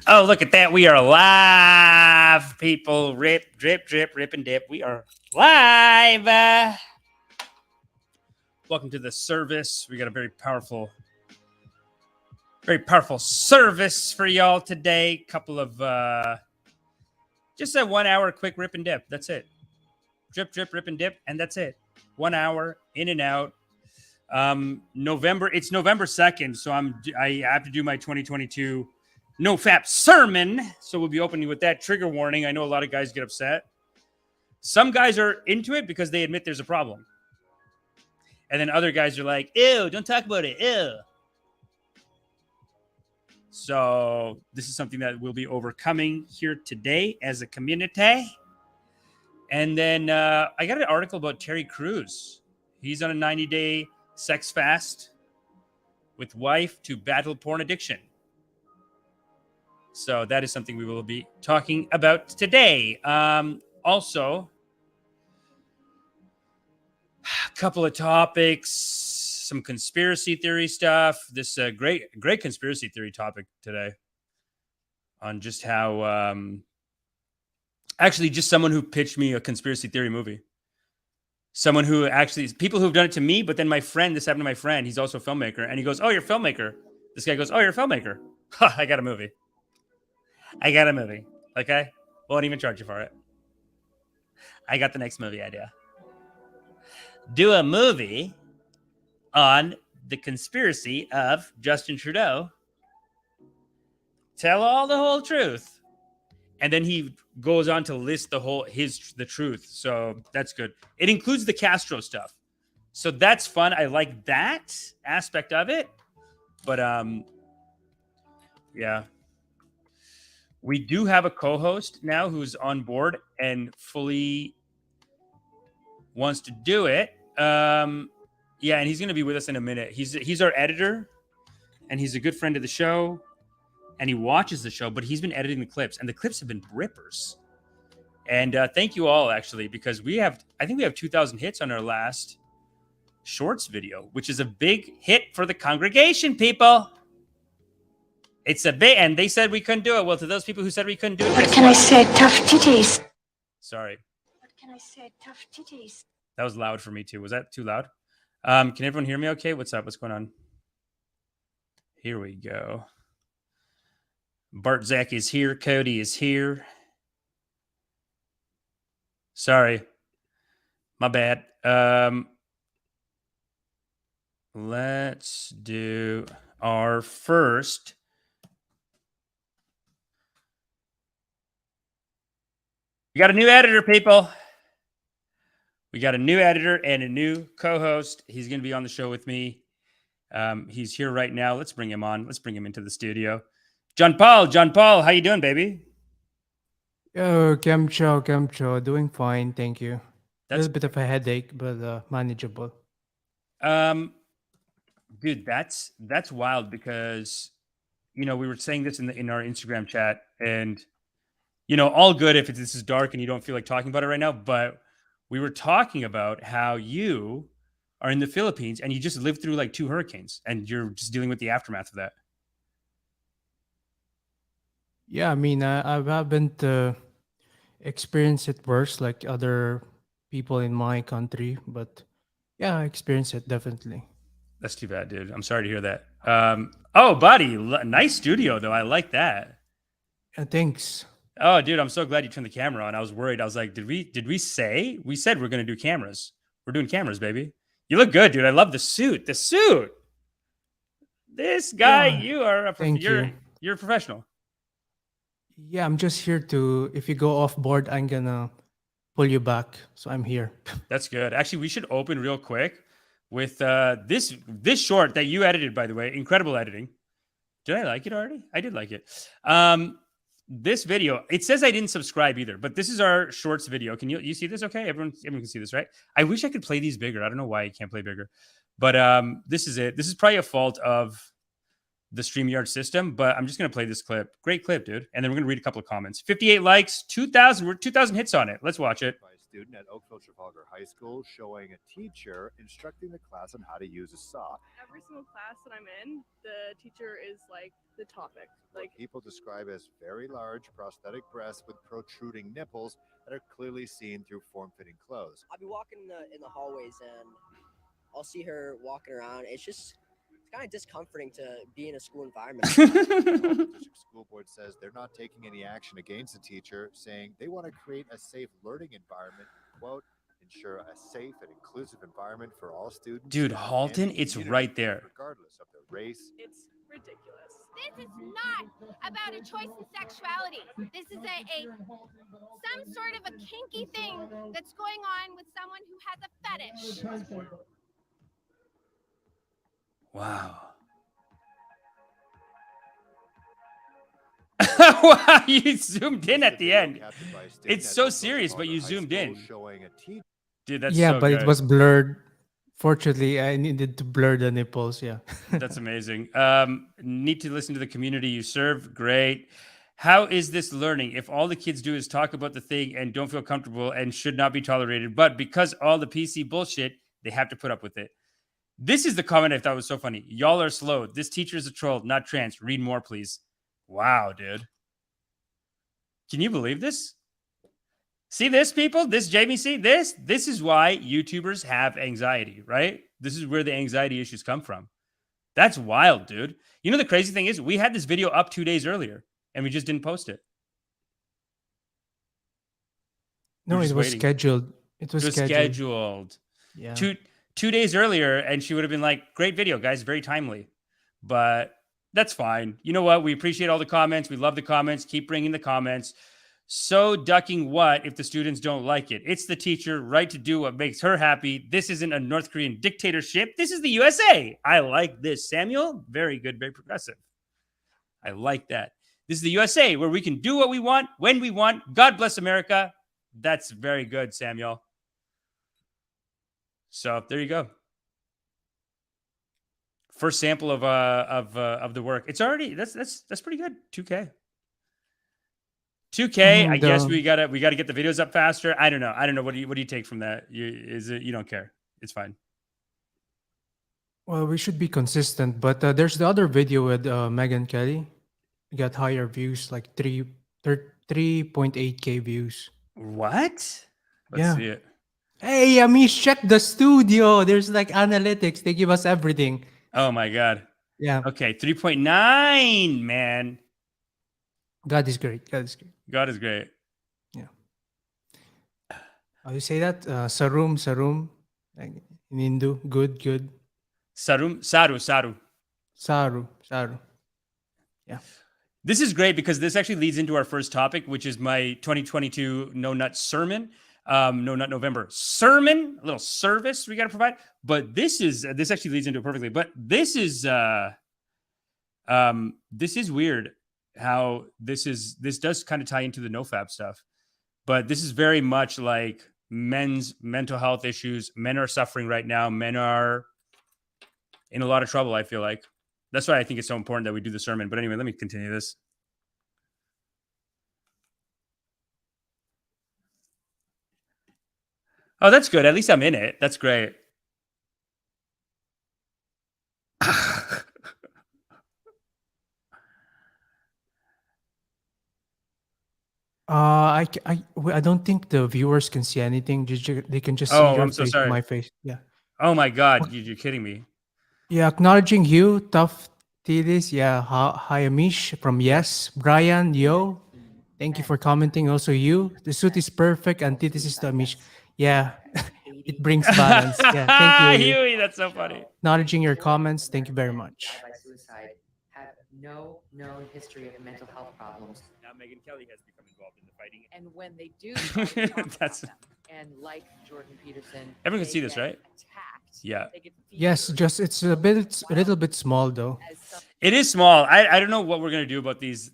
Oh, look at that. We are live, people. Rip, drip, drip, rip and dip. We are live. Welcome to the service. We got a very powerful service for y'all today. Couple of, just a 1 hour quick rip and dip. That's it. Drip, drip, rip and dip. And that's it. 1 hour in and out. It's November 2nd. So I have to do my 2022 NoFap sermon, so we'll be opening with that. Trigger warning. I know a lot of guys get upset. Some guys are into it because they admit there's a problem. And then other guys are like, ew, don't talk about it, ew. So this is something that we'll be overcoming here today as a community. And then I got an article about Terry Crews. He's on a 90-day sex fast with wife to battle porn addiction. So that is something we will be talking about today. Also, a couple of topics, some conspiracy theory stuff. This great conspiracy theory topic today on just how, actually just someone who pitched me a conspiracy theory movie. Someone who actually, people who've done it to me, but then my friend, this happened to my friend, he's also a filmmaker, and he goes, oh, you're a filmmaker. This guy goes, oh, you're a filmmaker. I got a movie. Okay? Won't even charge you for it. I got the next movie idea. Do a movie on the conspiracy of Justin Trudeau. Tell all the whole truth. And then he goes on to list the truth. So that's good. It includes the Castro stuff. So that's fun. I like that aspect of it. But yeah. We do have a co-host now who's on board and fully wants to do it. Yeah, and he's going to be with us in a minute. He's our editor, and he's a good friend of the show, and he watches the show, but he's been editing the clips, and the clips have been rippers. And thank you all, actually, because I think we have 2,000 hits on our last shorts video, which is a big hit for the congregation, people. It's a bit, and they said we couldn't do it. Well, to those people who said we couldn't do it, what can I say? Tough titties. Sorry. What can I say? Tough titties. That was loud for me too. Was that too loud? Can everyone hear me okay? What's up? What's going on? Here we go. Bart Zach is here. Cody is here. Sorry. My bad. Let's do our first. We got a new editor, people. We got a new editor and a new co-host. He's going to be on the show with me. He's here right now. Let's bring him on. Let's bring him into the studio. John Paul, how you doing, baby? Oh, Kemcho. Doing fine, thank you. A little bit of a headache, but manageable. Dude, that's wild because, we were saying this in our Instagram chat, and all good if this is dark and you don't feel like talking about it right now, but we were talking about how you are in the Philippines and you just lived through like 2 hurricanes and you're just dealing with the aftermath of that. Yeah, I mean, I haven't experienced it worse like other people in my country, but yeah, I experienced it definitely. That's too bad, dude. I'm sorry to hear that. Oh, buddy, nice studio though. I like that. Thanks. Oh, dude, I'm so glad you turned the camera on. I was worried. I was like, did we say? We said we're going to do cameras. We're doing cameras, baby. You look good, dude. I love the suit. The suit. This guy, yeah, you're a professional. Yeah, I'm just here if you go off board, I'm going to pull you back. So I'm here. That's good. Actually, we should open real quick with this short that you edited, by the way. Incredible editing. Did I like it already? I did like it. This video, it says I didn't subscribe either, but this is our shorts video. Can you see this? Okay, everyone can see this, right? I wish I could play these bigger. I don't know why I can't play bigger, but this is it. This is probably a fault of the StreamYard system, but I'm just gonna play this clip. Great clip, dude. And then we're gonna read a couple of comments. 58 likes, 2,000. We're 2,000 hits on it. Let's watch it. student at Oakville Trafalgar High School showing a teacher instructing the class on how to use a saw. Every single class that I'm in, the teacher is like the topic. Like people describe as very large prosthetic breasts with protruding nipples that are clearly seen through form-fitting clothes. I'll be walking in the hallways and I'll see her walking around. It's kind of discomforting to be in a school environment. The district school board says they're not taking any action against the teacher, saying they want to create a safe learning environment, quote, ensure a safe and inclusive environment for all students. Dude, Halton, it's right there. Regardless of their race. It's ridiculous. This is not about a choice in sexuality. This is some sort of a kinky thing that's going on with someone who has a fetish. Wow. Wow, you zoomed in at the end. It's so serious, but you zoomed in. Dude, that's yeah, so but good. it was blurred. Fortunately, I needed to blur the nipples. Yeah. That's amazing. Need to listen to the community you serve. Great. How is this learning? If all the kids do is talk about the thing and don't feel comfortable and should not be tolerated, but because all the PC bullshit, they have to put up with it. This is the comment I thought was so funny. Y'all are slow. This teacher is a troll, not trans. Read more, please. Wow, dude. Can you believe this? See this, people? This, Jamie, see this? This is why YouTubers have anxiety, right? This is where the anxiety issues come from. That's wild, dude. You know, the crazy thing is we had this video up 2 days earlier and we just didn't post it. No, it was scheduled. It was scheduled. Yeah. 2 days earlier, and she would have been like, great video, guys, very timely. But that's fine. You know what? We appreciate all the comments. We love the comments. Keep bringing the comments. So ducking what if the students don't like it? It's the teacher, right to do what makes her happy. This isn't a North Korean dictatorship. This is the USA. I like this, Samuel. Very good, very progressive. I like that. This is the USA where we can do what we want, when we want. God bless America. That's very good, Samuel. So there you go. First sample of the work. It's already that's pretty good. 2K. 2K. I guess we gotta get the videos up faster. I don't know. What do you take from that? You don't care? It's fine. Well, we should be consistent, but there's the other video with Megyn Kelly. We got higher views, like 3.8K views. What? Let's see it. Hey, Amish, check the studio. There's like analytics. They give us everything. Oh my God. Yeah. Okay, 3.9, man. God is great. God is great. God is great. Yeah. How do you say that? Sarum. Like in Hindu. Good. Saru. Yeah. This is great because this actually leads into our first topic, which is my 2022 NoNut sermon. NoNut November sermon, a little service we got to provide. But this actually leads into it perfectly. But this is weird how this does kind of tie into the NoFap stuff. But this is very much like men's mental health issues. Men are suffering right now. Men are in a lot of trouble, I feel like. That's why I think it's so important that we do the sermon. But anyway, let me continue this. Oh, that's good. At least I'm in it. That's great. I don't think the viewers can see anything. They can just see your I'm so face, sorry. my face. Yeah. Oh my God, you're kidding me. Yeah, acknowledging you, tough titties. Yeah, hi Amish from Yes, Brian, yo. Thank you for commenting. Also, you. The suit is perfect, and titties is to Amish. Yeah, it brings balance. Yeah, thank you. Huey, that's so funny. Acknowledging your comments. Thank you very much. By suicide have no known history of mental health problems. Now Megyn Kelly has become involved in the fighting. And when they do, talk That's about them, and like Jordan Peterson, everyone can they see this, get right? Attacked. Yeah. They get Yes, featured just it's a little bit small though. as some- It is small. I don't know what we're gonna do about this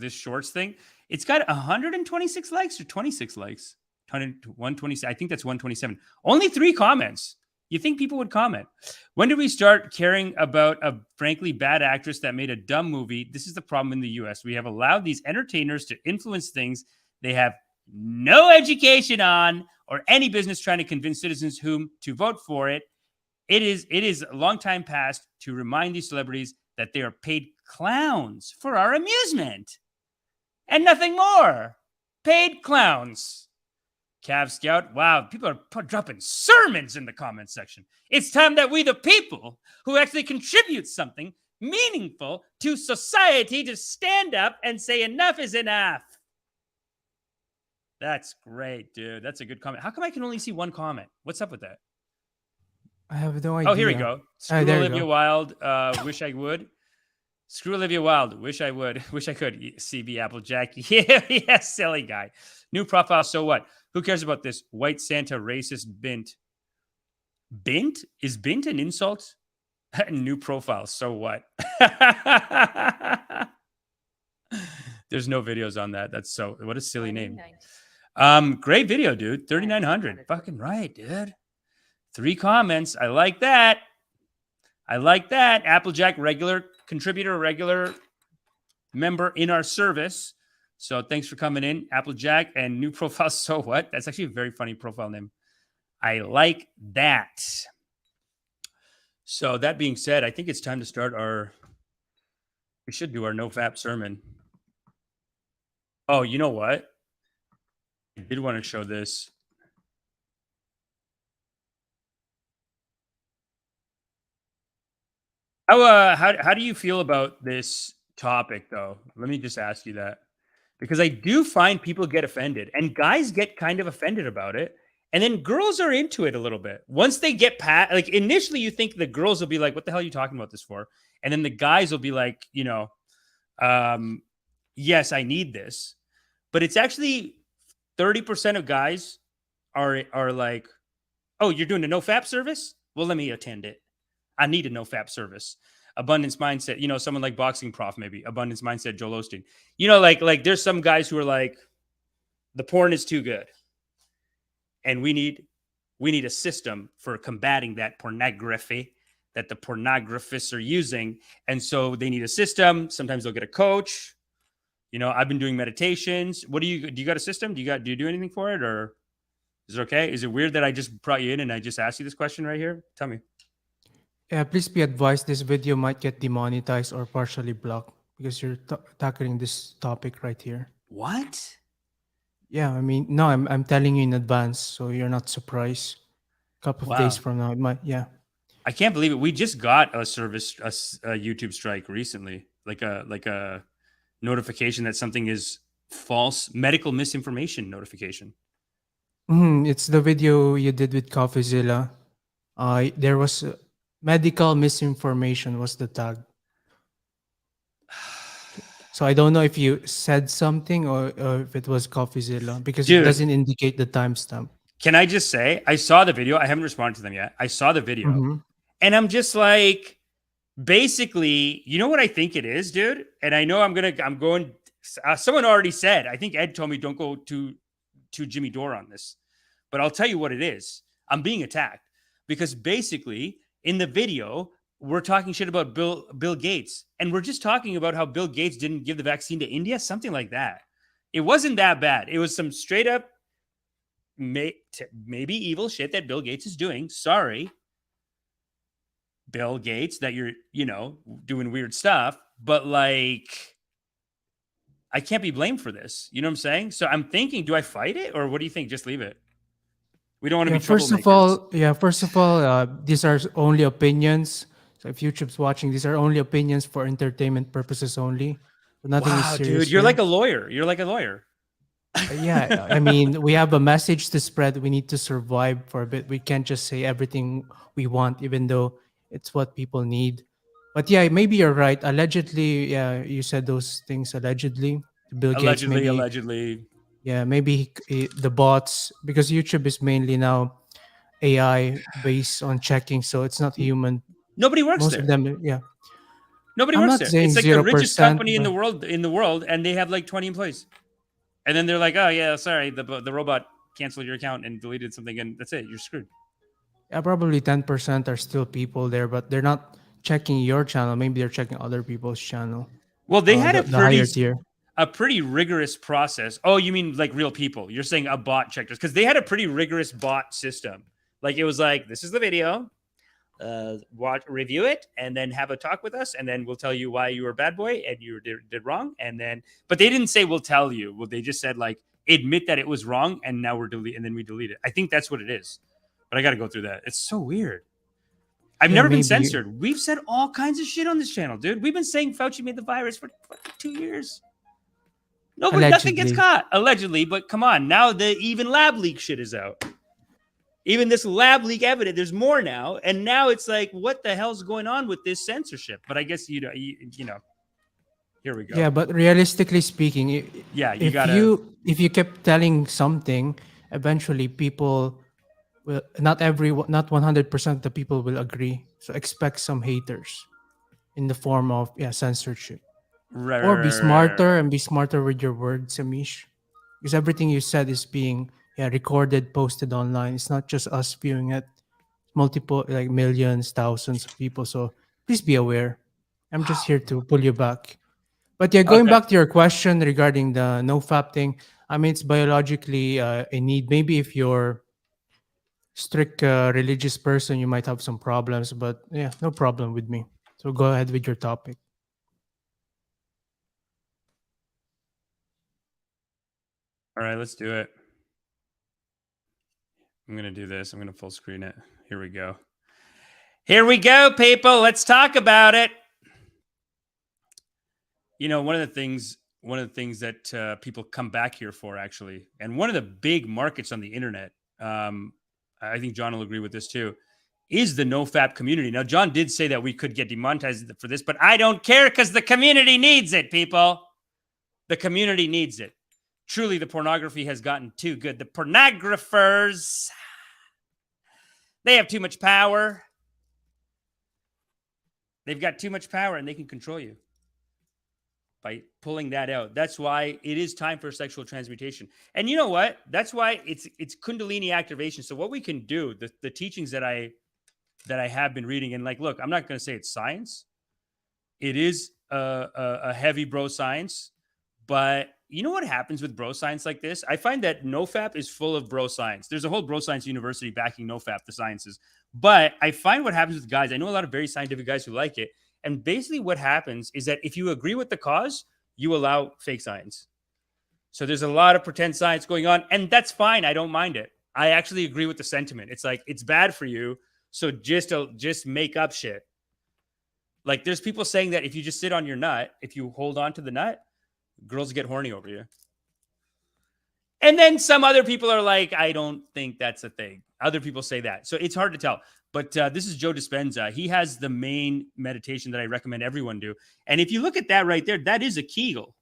shorts thing. It's got 126 likes or 26 likes. 126. I think that's 127. Only 3 comments. You think people would comment? When did we start caring about a frankly bad actress that made a dumb movie? This is the problem in the US. We have allowed these entertainers to influence things they have no education on, or any business trying to convince citizens whom to vote for it. It is a long time past to remind these celebrities that they are paid clowns for our amusement and nothing more. Paid clowns. Cav Scout, wow, people are dropping sermons in the comments section. It's time that we, the people who actually contribute something meaningful to society, to stand up and say enough is enough. That's great, dude. That's a good comment. How come I can only see one comment? What's up with that? I have no idea. Oh, here we go. Screw there you Olivia go. Wilde. Wish I would. Screw Olivia Wilde. Wish I would. Wish I could. CB Applejack. Yeah, silly guy. New profile. So what? Who cares about this? White Santa racist bint. Bint? Is bint an insult? New profile. So what? There's no videos on that. That's so. What a silly name. Great video, dude. 3,900. Fucking right, dude. 3 comments. I like that. I like that. Applejack, regular contributor, regular member in our service. So thanks for coming in, Applejack. And new profile. So what? That's actually a very funny profile name. I like that. So that being said, I think it's time to start we should do our NoFap sermon. Oh, you know what? I did want to show this. How do you feel about this topic, though? Let me just ask you that. Because I do find people get offended, and guys get kind of offended about it. And then girls are into it a little bit. Once they get past, like initially you think the girls will be like, what the hell are you talking about this for? And then the guys will be like, yes, I need this. But it's actually 30% of guys are like, oh, you're doing a NoFap service? Well, let me attend it. I need a NoFap service. Abundance mindset, someone like Boxing Prof, maybe. Abundance mindset, Joel Osteen. Like there's some guys who are like, the porn is too good. And we need a system for combating that pornography that the pornographists are using. And so they need a system. Sometimes they'll get a coach. I've been doing meditations. Do you got a system? Do you do anything for it? Or is it okay? Is it weird that I just brought you in and I just asked you this question right here? Tell me. Yeah, please be advised this video might get demonetized or partially blocked because you're tackling this topic right here. What? Yeah, I mean, no, I'm telling you in advance, so you're not surprised. A couple of days from now, it might. Yeah. I can't believe it. We just got a YouTube strike recently, like a notification that something is false, medical misinformation notification. It's the video you did with CoffeeZilla. There was medical misinformation was the tag. So I don't know if you said something or if it was CoffeeZilla because it doesn't indicate the timestamp. Can I just say, I saw the video. I haven't responded to them yet. I saw the video and I'm just like, basically, you know what I think it is, dude? And I know I'm going, someone already said, I think Ed told me don't go to Jimmy Dore on this, but I'll tell you what it is. I'm being attacked because basically in the video, we're talking shit about Bill Gates. And we're just talking about how Bill Gates didn't give the vaccine to India, something like that. It wasn't that bad. It was some straight up maybe evil shit that Bill Gates is doing. Sorry, Bill Gates, that you're, doing weird stuff. But like, I can't be blamed for this. You know what I'm saying? So I'm thinking, do I fight it? Or what do you think? Just leave it. We don't want to be troublemakers. First of all, these are only opinions. So if YouTube's watching, these are only opinions for entertainment purposes only. So nothing is serious. Dude, you're like a lawyer. You're like a lawyer. Yeah, I mean, we have a message to spread. We need to survive for a bit. We can't just say everything we want, even though it's what people need. But yeah, maybe you're right. Allegedly, yeah, you said those things allegedly. Bill Gates, Allegedly. Yeah, maybe the bots, because YouTube is mainly now AI based on checking, so it's not human. Nobody works Most there. of them, yeah. Nobody works there. It's like the richest company in the world, and they have like 20 employees. And then they're like, oh yeah, sorry, the robot canceled your account and deleted something, and that's it. You're screwed. Yeah, probably 10% are still people there, but they're not checking your channel. Maybe they're checking other people's channel. Well, they had the higher tier. a pretty rigorous process. Oh, you mean like real people? You're saying a bot checked us because they had a pretty rigorous bot system. Like it was like, this is the video, watch, review it, and then have a talk with us, and then we'll tell you why you were a bad boy and you did wrong. And then, but they didn't say we'll tell you. Well, they just said like admit that it was wrong, and now we're delete, and then we delete it. I think that's what it is. But I got to go through that. It's so weird. I've never been censored. We've said all kinds of shit on this channel, dude. We've been saying Fauci made the virus for 2 years. Nobody, nothing gets caught, allegedly. But come on, now the even lab leak shit is out. Even this lab leak evidence, there's more now, and now it's like, what the hell's going on with this censorship? But I guess you know, here we go. Yeah, but realistically speaking, if you kept telling something, eventually people will not 100% of the people will agree. So expect some haters in the form of censorship. Right, or be smarter and be smarter with your words, Amish, because everything you said is being recorded, posted online. It's not just us viewing it, multiple, like millions, thousands of people. So please be aware. I'm just here to pull you back. But going back to your question regarding the NoFap thing, I mean, it's biologically a need. Maybe if you're strict religious person, you might have some problems, but no problem with me. So go ahead with your topic. All right, let's do it. I'm going to do this. I'm going to full screen it. Here we go. Here we go, people. Let's talk about it. You know, one of the things that people come back here for, actually, and one of the big markets on the internet, I think John will agree with this too, is the NoFap community. Now, John did say that we could get demonetized for this, but I don't care because the community needs it, people. The community needs it. Truly, the pornography has gotten too good. The pornographers, they have too much power. They've got too much power, and they can control you by pulling that out. That's why it is time for sexual transmutation. And you know what? That's why it's Kundalini activation. So what we can do, the teachings that I have been reading, and like, look, I'm not going to say it's science. It is a heavy bro science, but you know what happens with bro science like this? I find that NoFap is full of bro science. There's a whole bro science university backing NoFap, the sciences. But I find what happens with guys, I know a lot of very scientific guys who like it. And basically what happens is that if you agree with the cause, you allow fake science. So there's a lot of pretend science going on, and that's fine. I don't mind it. I actually agree with the sentiment. It's like, it's bad for you. So just make up shit. Like there's people saying that if you just sit on your nut, if you hold on to the nut, girls get horny over you. And then some other people are like, I don't think that's a thing. Other people say that. So it's hard to tell. But this is Joe Dispenza. He has the main meditation that I recommend everyone do. And if you look at that right there, that is a Kegel.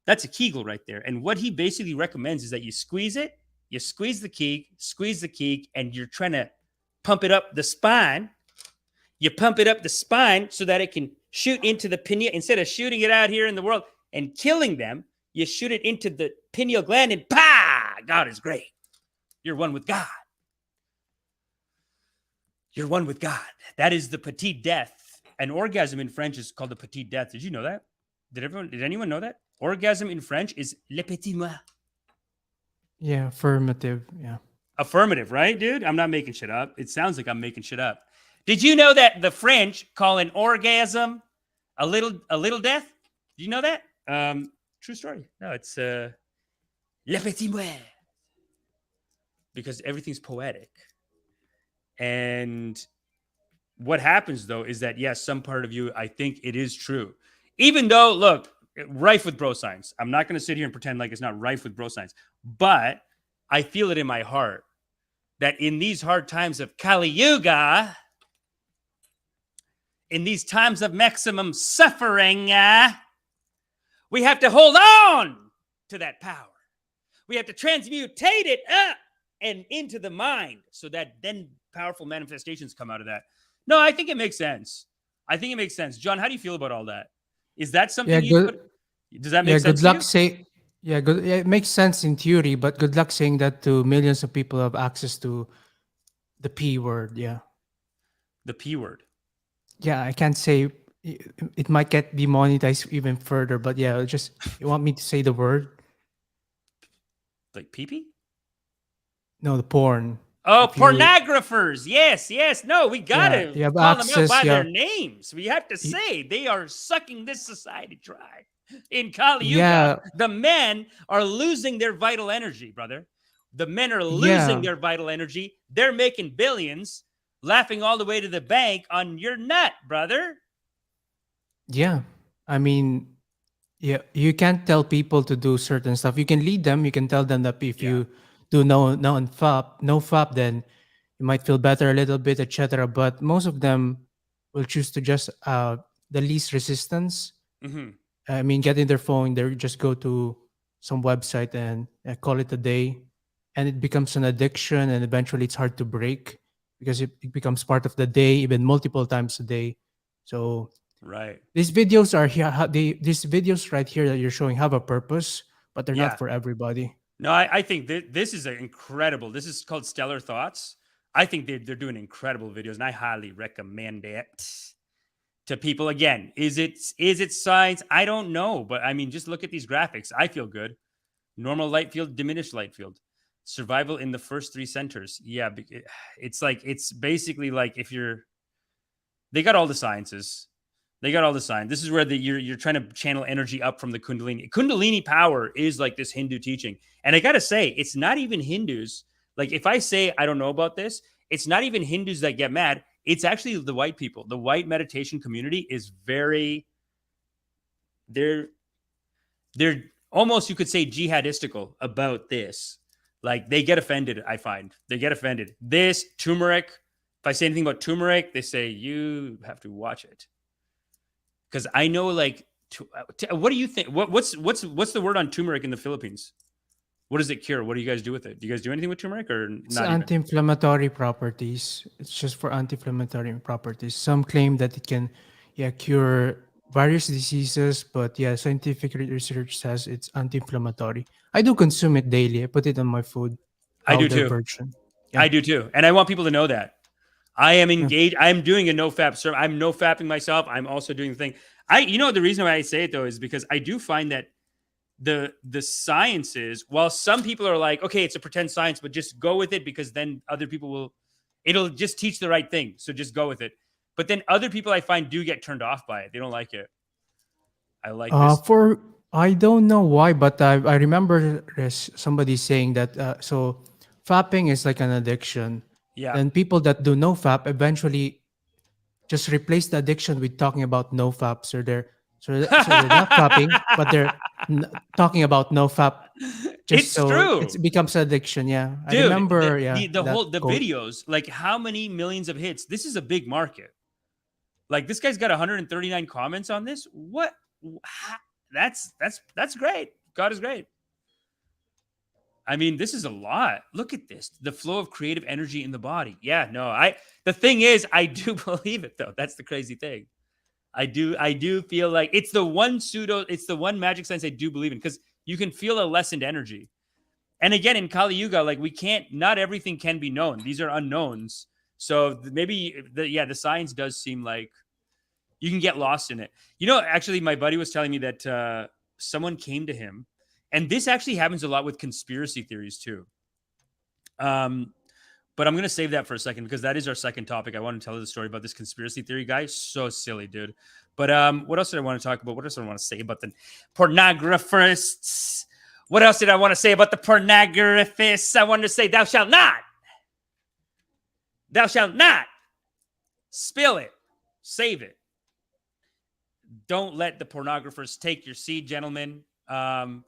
That's a Kegel right there. And what he basically recommends is that you squeeze it, you squeeze the keg, and you're trying to pump it up the spine. You pump it up the spine so that it can shoot into the pineal. Instead of shooting it out here in the world and killing them, you shoot it into the pineal gland and God is great. You're one with God. You're one with God. That is the petite death. An orgasm in French is called the petite death. Did you know that? Did anyone know that? Orgasm in French is le petit moi. Yeah, affirmative. Yeah. Affirmative, right, dude? I'm not making shit up. It sounds like I'm making shit up. Did you know that the French call an orgasm a little death? Did you know that? True story. No, it's le petit moi. Because everything's poetic. And what happens, though, is that, yes, some part of you, I think it is true. Even though, look, rife with bro science. I'm not going to sit here and pretend like it's not rife with bro science. But I feel it in my heart that in these hard times of Kali Yuga, in these times of maximum suffering, we have to hold on to that power. We have to transmutate it up and into the mind so that then powerful manifestations come out of that. No, I think it makes sense. John, how do you feel about all that? Is that something does that make sense? Good luck it makes sense in theory, but good luck saying that to millions of people who have access to the P word. Yeah. The P word. Yeah, I can't say it might get demonetized even further. But yeah, just you want me to say the word? Like pee-pee? No, the porn. Oh, If you pornographers. Yes, yes. No, we yeah, gotta you have call them out access. by You their have, names. We have to y- say they are sucking this society dry. In Kali Yuga, yeah, the men are losing their vital energy, brother. The men are losing yeah, their vital energy. They're making billions, laughing all the way to the bank on your nut, brother. yeah. I mean, yeah, you can't tell people to do certain stuff. You can lead them. You can tell them that if Yeah. you do no fap, then you might feel better a little bit, etc. But most of them will choose to just the least resistance. Mm-hmm. I mean, get in their phone, they just go to some website and call it a day, and it becomes an addiction, and eventually it's hard to break because it becomes part of the day, even multiple times a day. So Right. these videos are here. These videos right here that you're showing have a purpose, but they're not Yeah. for everybody. No, I think this is incredible. This is called Stellar Thoughts. I think they're doing incredible videos, and I highly recommend it to people. Again, is it science? I don't know, but I mean, just look at these graphics. I feel good. Normal light field, diminished light field, survival in the first 3 centers. Yeah, it's like it's basically like if you're they got all the sciences. They got all the science. This is where you're trying to channel energy up from the Kundalini. Kundalini power is like this Hindu teaching. And I got to say, it's not even Hindus. Like if I say I don't know about this, it's not even Hindus that get mad. It's actually the white people. The white meditation community is very they're almost, you could say, jihadistical about this. Like they get offended, I find. They get offended. This turmeric, if I say anything about turmeric, they say you have to watch it. Because I know, like, what do you think? What's the word on turmeric in the Philippines? What does it cure? What do you guys do with it? Do you guys do anything with turmeric or It's not even? anti-inflammatory properties. It's just for anti-inflammatory properties. Some claim that it can, yeah, cure various diseases, but yeah, scientific research says it's anti-inflammatory. I do consume it daily. I put it on my food, I do powder too. version. Yeah. I do too. And I want people to know that. I am Yeah. engaged. I'm doing a NoFap server. I'm NoFapping myself. I'm also doing the thing. The reason why I say it though is because I do find that the sciences, while some people are like, okay, it's a pretend science, but just go with it because then other people it'll just teach the right thing. So just go with it. But then other people I find do get turned off by it. They don't like it. I like this. For I don't know why, but I remember there's somebody saying that so fapping is like an addiction. Yeah. Then people that do no fap eventually just replace the addiction with talking about no fap. So they're not fapping, but they're talking about no fap. Just It's so true. it becomes addiction. Yeah, I Dude, remember. Yeah, the that whole quote. videos, like how many millions of hits? This is a big market. Like this guy's got 139 comments on this. What? That's great. God is great. I mean, this is a lot. Look at this. The flow of creative energy in the body. Yeah, no, the thing is, I do believe it though. That's the crazy thing. I do feel like it's the one magic science I do believe in because you can feel a lessened energy. And again, in Kali Yuga, like not everything can be known. These are unknowns. So maybe the science does seem like you can get lost in it. Actually, my buddy was telling me that someone came to him, and this actually happens a lot with conspiracy theories too. But I'm going to save that for a second because that is our second topic. I want to tell you the story about this conspiracy theory guy. So silly, dude. But what else did I want to talk about? What else did I want to say about the pornographers? What else did I want to say about the pornographers? I wanted to say, thou shalt not. Thou shalt not spill it. Save it. Don't let the pornographers take your seed, gentlemen. And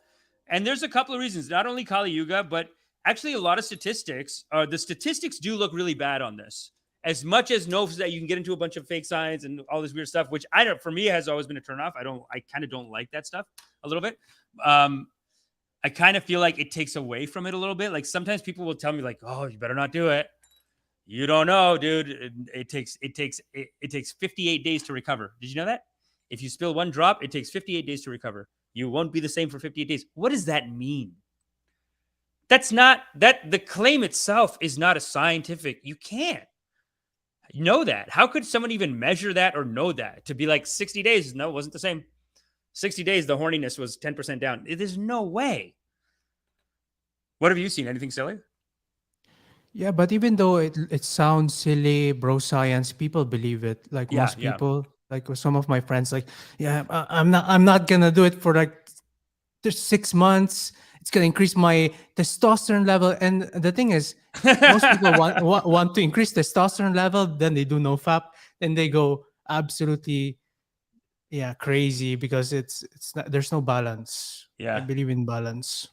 there's a couple of reasons. Not only Kali Yuga, but actually a lot of statistics. The statistics do look really bad on this. As much as that you can get into a bunch of fake science and all this weird stuff, which for me has always been a turnoff. I kind of don't like that stuff a little bit. I kind of feel like it takes away from it a little bit. Like sometimes people will tell me like, oh, you better not do it. You don't know, dude. It takes 58 days to recover. Did you know that? If you spill one drop, it takes 58 days to recover. You won't be the same for 58 days. What does that mean? The claim itself is not a scientific. You can't. know that? How could someone even measure that or know that? To be like 60 days, no, it wasn't the same. 60 days, the horniness was 10% down. There's no way. What have you seen? Anything silly? Yeah, but even though it sounds silly, bro science, people believe it. Like Yeah, most yeah. people, like with some of my friends, like, yeah, I'm not gonna do it for like just 6 months. It's gonna increase my testosterone level. And the thing is, most people want to increase testosterone level, then they do NoFap, then they go absolutely crazy because it's not, there's no balance. I Yeah. believe in balance.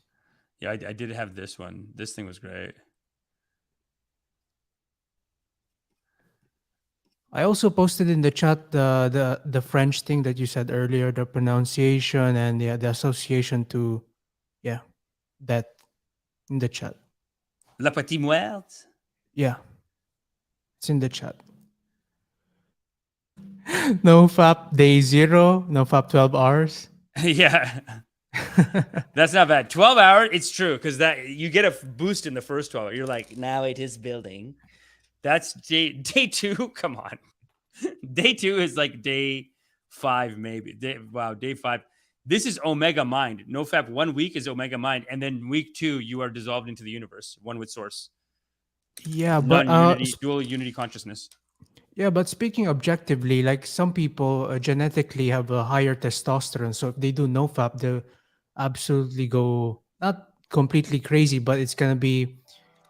Yeah, I did have this one. This thing was great. I also posted in the chat the French thing that you said earlier, the pronunciation and the association to that in the chat. La Petite Muerte. Yeah, it's in the chat. No fap day 0, no fap 12 hours. Yeah. That's not bad. 12 hours, it's true, because that you get a boost in the first 12 hours. You're like, now it is building. That's day 2. Come on. Day 2 is like day 5, maybe. Day 5. This is Omega Mind. NoFap 1 week is Omega Mind. And then week 2, you are dissolved into the universe, one with source. Yeah, but Non-unity, dual unity consciousness. yeah, but speaking objectively, like some people genetically have a higher testosterone, so if they do NoFap, they'll absolutely go not completely crazy, but it's gonna be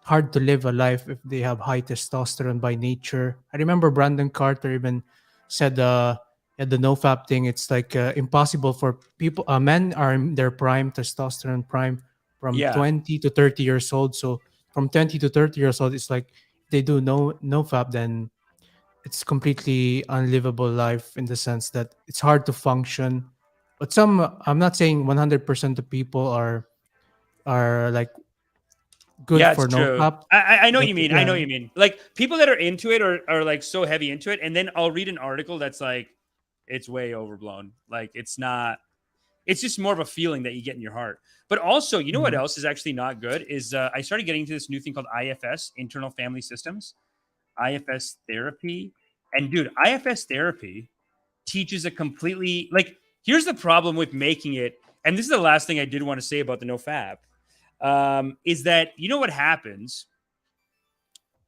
hard to live a life if they have high testosterone by nature. I remember Brandon Carter even said at the NoFap thing, it's like impossible for people. Men are in their prime testosterone prime from Yeah. 20 to 30 years old. So from 20 to 30 years old, it's like if they do NoFap, then it's completely unlivable life in the sense that it's hard to function. But I'm not saying 100% of people are like good Yeah, for it's true. NoFap. I know what But you mean. I know what you mean. Like people that are into it are like so heavy into it. And then I'll read an article that's like, it's way overblown. Like it's not, it's just more of a feeling that you get in your heart. But also, you know what else is actually not good is I started getting into this new thing called IFS, internal family systems, IFS therapy. And dude, IFS therapy teaches a completely, like, here's the problem with making it. And this is the last thing I did want to say about the NoFap. Is that you know what happens?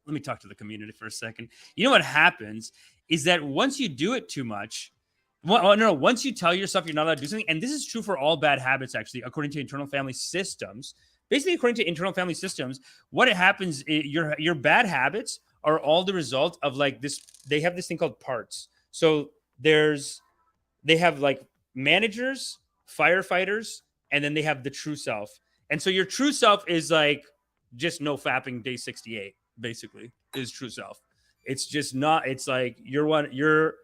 Let me talk to the community for a second. You know what happens is that once you do it too much, once you tell yourself you're not allowed to do something, and this is true for all bad habits, actually, according to internal family systems. Basically, according to internal family systems, what happens is your bad habits are all the result of like this. They have this thing called parts. So they have like managers, firefighters, and then they have the true self. And so your true self is like just no fapping day 68, basically, is true self. It's just not, it's like you're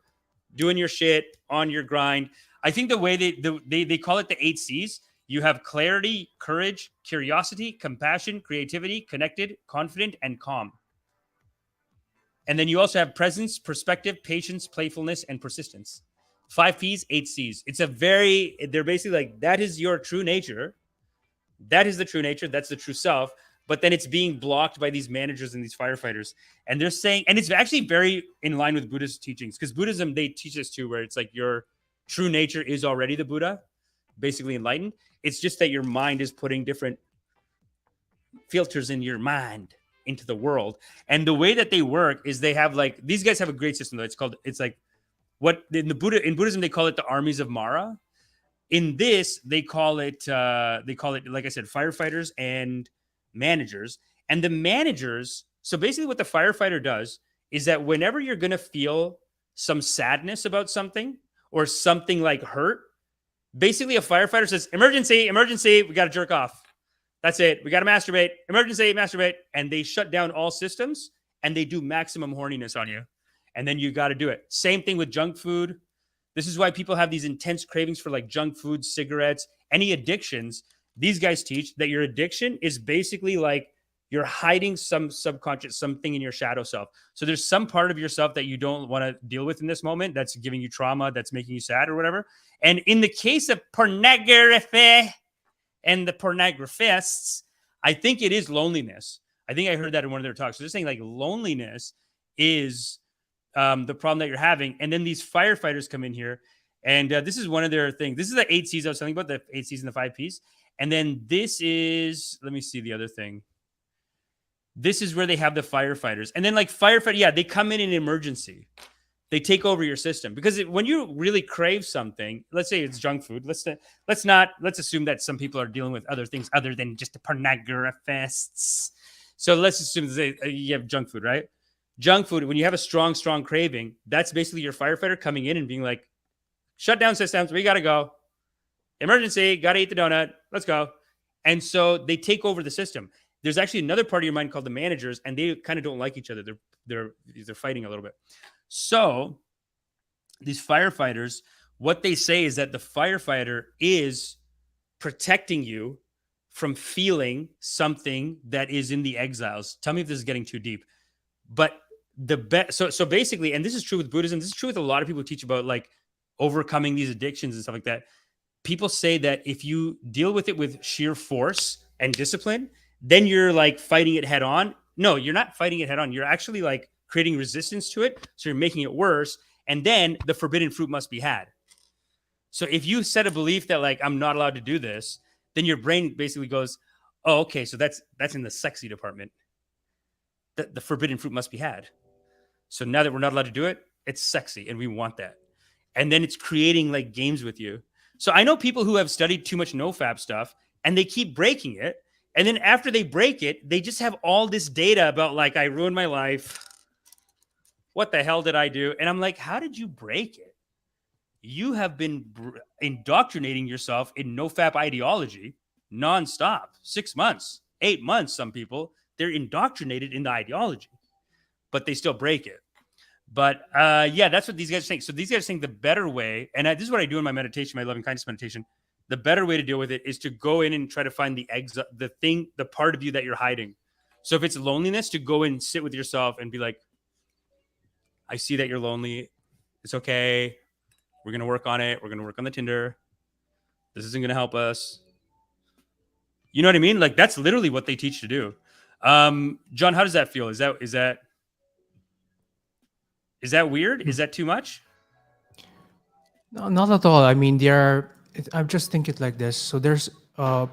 doing your shit on your grind. I think the way they call it the 8 C's, you have clarity, courage, curiosity, compassion, creativity, connected, confident, and calm. And then you also have presence, perspective, patience, playfulness, and persistence. 5 P's, 8 C's. They're basically like, that is your true nature. That is the true nature. That's the true self. But then it's being blocked by these managers and these firefighters. And they're saying, and it's actually very in line with Buddhist teachings, because Buddhism, they teach this too, where it's like your true nature is already the Buddha, basically enlightened. It's just that your mind is putting different filters in your mind into the world. And the way that they work is they have like, these guys have a great system though. It's like what in Buddhism, they call it the armies of Mara. In this, they call it, like I said, firefighters and managers. And the managers, so basically what the firefighter does is that whenever you're going to feel some sadness about something or something like hurt, basically a firefighter says, emergency, emergency, we got to jerk off. That's it. We got to masturbate. Emergency, masturbate. And they shut down all systems and they do maximum horniness on you. And then you got to do it. Same thing with junk food. This is why people have these intense cravings for like junk food, cigarettes, any addictions. These guys teach that your addiction is basically like you're hiding some subconscious, something in your shadow self. So there's some part of yourself that you don't want to deal with in this moment that's giving you trauma, that's making you sad or whatever. And in the case of pornography and the pornographists, I think it is loneliness. I think I heard that in one of their talks. So they're saying like loneliness is the problem that you're having. And then these firefighters come in here, and this is one of their things. This is the 8 C's I was telling you about, the 8 C's and the 5 P's. And then this is, let me see the other thing. This is where they have the firefighters. And then like firefighter, yeah, they come in emergency. They take over your system, because when you really crave something, let's say it's junk food. Let's assume that some people are dealing with other things other than just the pornographers. So let's assume that you have junk food, right? Junk food, when you have a strong craving, that's basically your firefighter coming in and being like, shut down systems. We got to go. Emergency. Got to eat the donut. Let's go. And so they take over the system. There's actually another part of your mind called the managers, and they kind of don't like each other. They're fighting a little bit. So these firefighters, what they say is that the firefighter is protecting you from feeling something that is in the exiles. Tell me if this is getting too deep. But so basically, and this is true with Buddhism, this is true with a lot of people who teach about like overcoming these addictions and stuff like that. People say that if you deal with it with sheer force and discipline, then you're like fighting it head on. No, you're not fighting it head on. You're actually like creating resistance to it. So you're making it worse. And then the forbidden fruit must be had. So if you set a belief that like, I'm not allowed to do this, then your brain basically goes, oh, okay, so that's in the sexy department. The forbidden fruit must be had. So now that we're not allowed to do it, it's sexy and we want that. And then it's creating like games with you. So I know people who have studied too much NoFap stuff and they keep breaking it. And then after they break it, they just have all this data about like, I ruined my life. What the hell did I do? And I'm like, how did you break it? You have been indoctrinating yourself in NoFap ideology nonstop. 6 months, 8 months, some people, they're indoctrinated in the ideology, but they still break it. But yeah, that's what these guys are saying. So these guys are saying the better way, and this is what I do in my meditation, my loving kindness meditation. The better way to deal with it is to go in and try to find the part of you that you're hiding. So if it's loneliness, to go and sit with yourself and be like, I see that you're lonely. It's okay. We're going to work on it. We're going to work on the Tinder. This isn't going to help us. You know what I mean? Like that's literally what they teach to do. John, how does that feel? Is that weird? Is that too much? No, not at all. I mean, I'm just thinking like this. So there's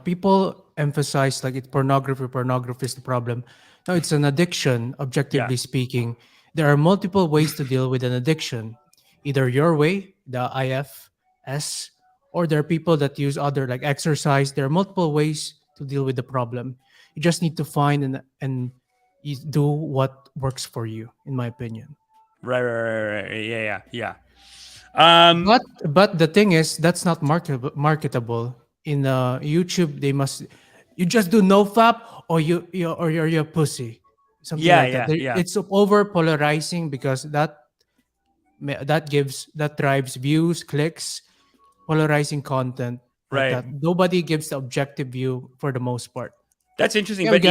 people emphasize like it's pornography. Pornography is the problem. No, it's an addiction. Objectively speaking, there are multiple ways to deal with an addiction. Either your way, the IFS, or there are people that use other like exercise. There are multiple ways to deal with the problem. You just need to find and you do what works for you, in my opinion. Right. Yeah. But the thing is, that's not marketable. In YouTube, you just do NoFap or you're a pussy, something like that. It's over polarizing because that drives views, clicks, polarizing content. Like that. Nobody gives the objective view for the most part. That's interesting. Yeah, but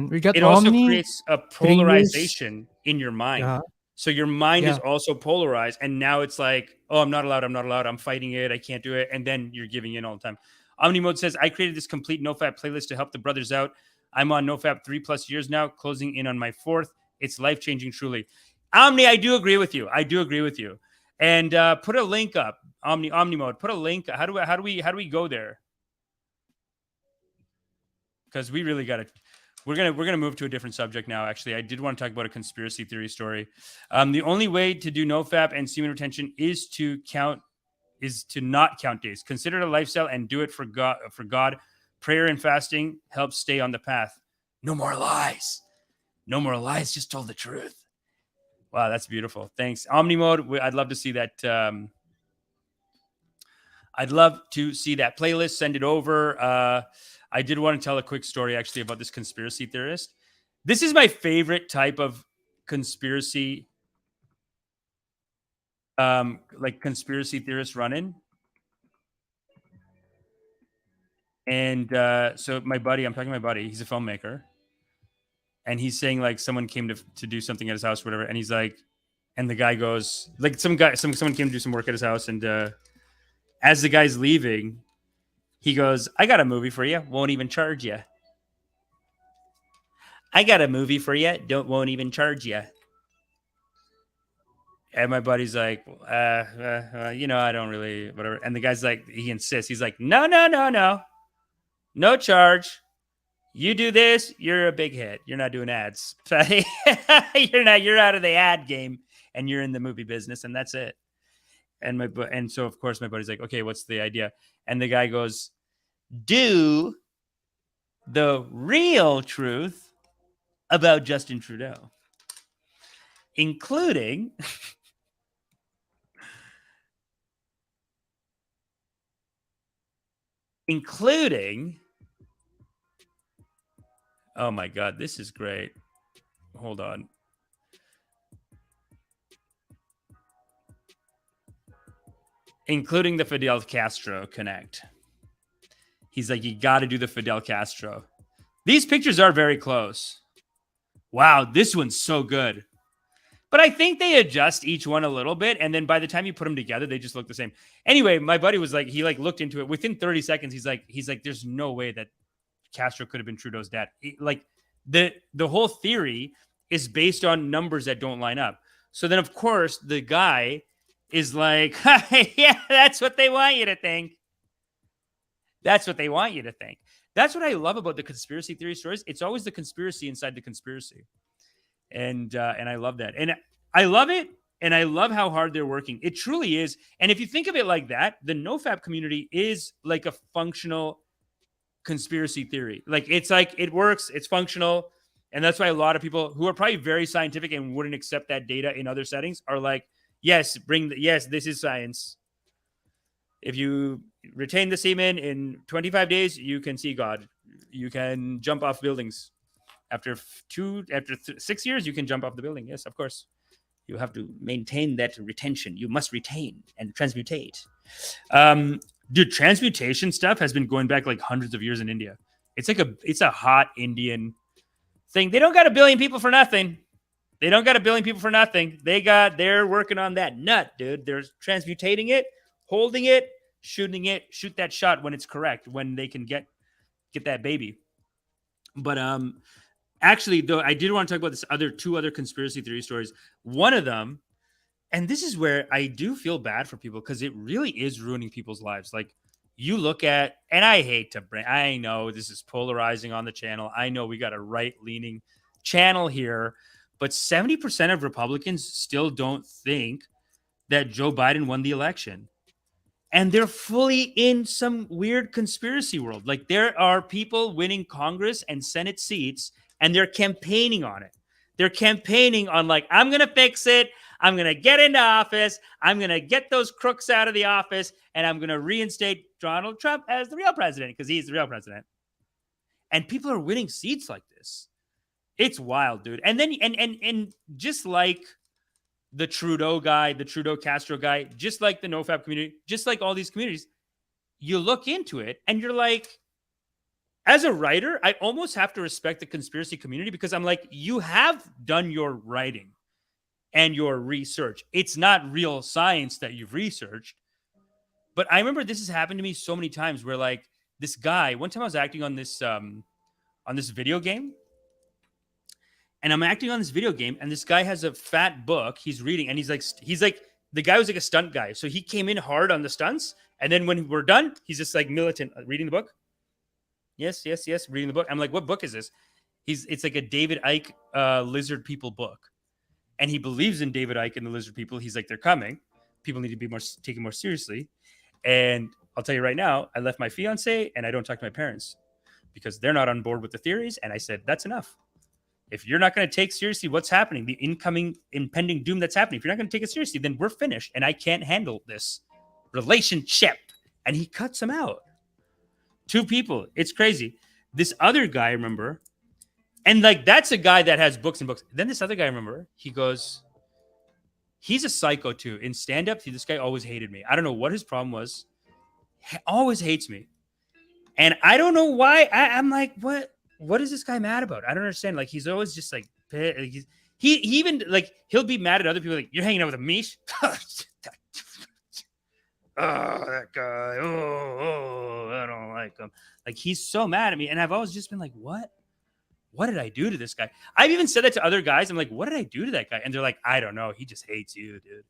we got it also creates a polarization in your mind. So your mind is also polarized. And now it's like, oh, I'm not allowed. I'm fighting it. I can't do it. And then you're giving in all the time. Omni Mode says, I created this complete NoFap playlist to help the brothers out. I'm on NoFap 3+ years now, closing in on my 4th. It's life-changing, truly. Omni, I do agree with you. And put a link up. Omni Mode, put a link. How do we go there? Because we really got to. We're gonna move to a different subject now. Actually, I did want to talk about a conspiracy theory story. The only way to do NoFap and semen retention is to not count days. Consider it a lifestyle and do it for God. Prayer and fasting helps stay on the path. No more lies. Just told the truth. Wow, that's beautiful. Thanks, Omni Mode. I'd love to see that. I'd love to see that playlist. Send it over. I did want to tell a quick story actually about this conspiracy theorist. This is my favorite type of conspiracy, like conspiracy theorist run-in. And so I'm talking to my buddy, he's a filmmaker. And he's saying like someone came to do something at his house, whatever. And he's like, and the guy goes, like someone came to do some work at his house. And as the guy's leaving, he goes, I got a movie for you. Won't even charge you. I got a movie for you. Won't even charge you. And my buddy's like, I don't really, whatever. And the guy's like, he insists. He's like, no, no charge. You do this, you're a big hit. You're not doing ads. You're out of the ad game and you're in the movie business and that's it. And so of course my buddy's like, okay, what's the idea? And the guy goes, do the real truth about Justin Trudeau, including oh my God, this is great. Hold on. Including the Fidel Castro connect. He's like, you got to do the Fidel Castro. These pictures are very close. Wow, this one's so good. But I think they adjust each one a little bit. And then by the time you put them together, they just look the same. Anyway, my buddy was like, he like looked into it. Within 30 seconds, he's like, there's no way that Castro could have been Trudeau's dad. Like the whole theory is based on numbers that don't line up. So then, of course, the guy is like, yeah, that's what they want you to think. That's what they want you to think. That's what I love about the conspiracy theory stories. It's always the conspiracy inside the conspiracy. And I love that. And I love it. And I love how hard they're working. It truly is. And if you think of it like that, the NoFap community is like a functional conspiracy theory. Like it works, it's functional. And that's why a lot of people who are probably very scientific and wouldn't accept that data in other settings are like, yes, this is science. If you retain the semen in 25 days, you can see God. You can jump off buildings. After 6 years, you can jump off the building. Yes, of course. You have to maintain that retention. You must retain and transmutate. Dude, transmutation stuff has been going back like hundreds of years in India. It's a hot Indian thing. They don't got 1 billion people for nothing. They're working on that nut, dude. They're transmutating it, holding it, shooting it, shoot that shot when it's correct, when they can get that baby. But actually, though, I did want to talk about two other conspiracy theory stories. One of them, and this is where I do feel bad for people because it really is ruining people's lives. Like you look at, and I know this is polarizing on the channel. I know we got a right-leaning channel here, but 70% of Republicans still don't think that Joe Biden won the election. And they're fully in some weird conspiracy world. Like there are people winning Congress and Senate seats and they're campaigning on it. They're campaigning on like, I'm going to fix it. I'm going to get into office. I'm going to get those crooks out of the office. And I'm going to reinstate Donald Trump as the real president because he's the real president. And people are winning seats like this. It's wild, dude. And then, and just like the Trudeau guy, the Trudeau Castro guy, just like the NoFap community, just like all these communities, you look into it and you're like, as a writer, I almost have to respect the conspiracy community because I'm like, you have done your writing and your research. It's not real science that you've researched. But I remember this has happened to me so many times where like this guy, one time I was acting on this video game. And I'm acting on this video game, and this guy has a fat book he's reading, and he's like, the guy was like a stunt guy. So he came in hard on the stunts. And then when we're done, he's just like militant reading the book. Yes, reading the book. I'm like, what book is this? It's like a David Icke lizard people book. And he believes in David Icke and the lizard people. He's like, they're coming. People need to be taken more seriously. And I'll tell you right now, I left my fiance and I don't talk to my parents because they're not on board with the theories. And I said, that's enough. If you're not going to take seriously what's happening, the impending doom that's happening, if you're not going to take it seriously, then we're finished. And I can't handle this relationship. And he cuts him out. 2 people. It's crazy. This other guy, I remember, and like that's a guy that has books and books. Then this other guy, I remember, he goes, he's a psycho too. In stand-up, this guy always hated me. I don't know what his problem was. He always hates me. And I don't know why. I'm like, what is this guy mad about? I don't understand. Like, he's always just like, he even like, he'll be mad at other people. Like, you're hanging out with a Amish? Oh, that guy. Oh, I don't like him. Like, he's so mad at me. And I've always just been like, what? what did I do to this guy? I've even said that to other guys. I'm like, what did I do to that guy? And they're like, I don't know. He just hates you, dude.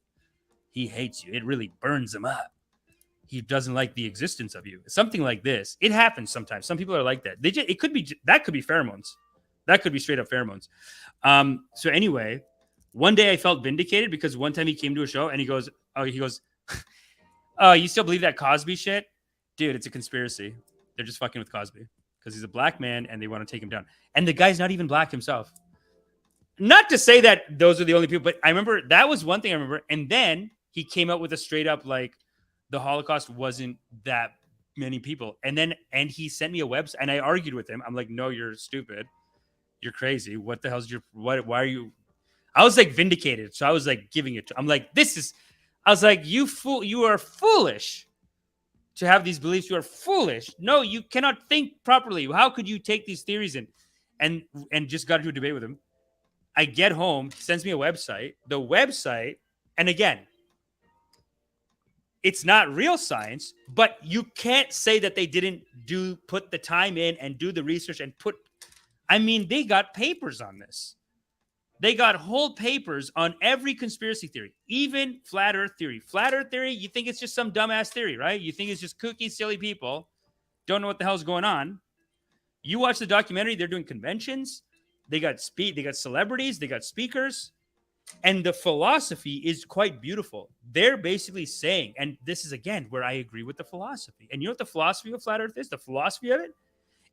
He hates you. It really burns him up. He doesn't like the existence of you. Something like this. It happens sometimes. Some people are like that. It could be pheromones. That could be straight up pheromones. So anyway, one day I felt vindicated because one time he came to a show and he goes, oh, you still believe that Cosby shit? Dude, it's a conspiracy. They're just fucking with Cosby because he's a black man and they want to take him down. And the guy's not even black himself. Not to say that those are the only people, but I remember that was one thing I remember. And then he came out with a straight up like, the Holocaust wasn't that many people. And he sent me a website and I argued with him. I'm like, no, you're stupid. You're crazy. What the hell's why are you? I was like vindicated. So I was like giving it to, I'm like, I was like, you fool, you are foolish to have these beliefs. You are foolish. No, you cannot think properly. How could you take these theories in? And just got into a debate with him. I get home, he sends me a website. The website, and again, it's not real science, but you can't say that they didn't put the time in and do the research and they got papers on this. They got whole papers on every conspiracy theory, even flat earth theory. Flat earth theory, you think it's just some dumbass theory, right? You think it's just kooky, silly people, don't know what the hell's going on. You watch the documentary, they're doing conventions. They got celebrities, they got speakers. And the philosophy is quite beautiful. They're basically saying, and this is again where I agree with the philosophy. And you know what the philosophy of flat earth is? The philosophy of it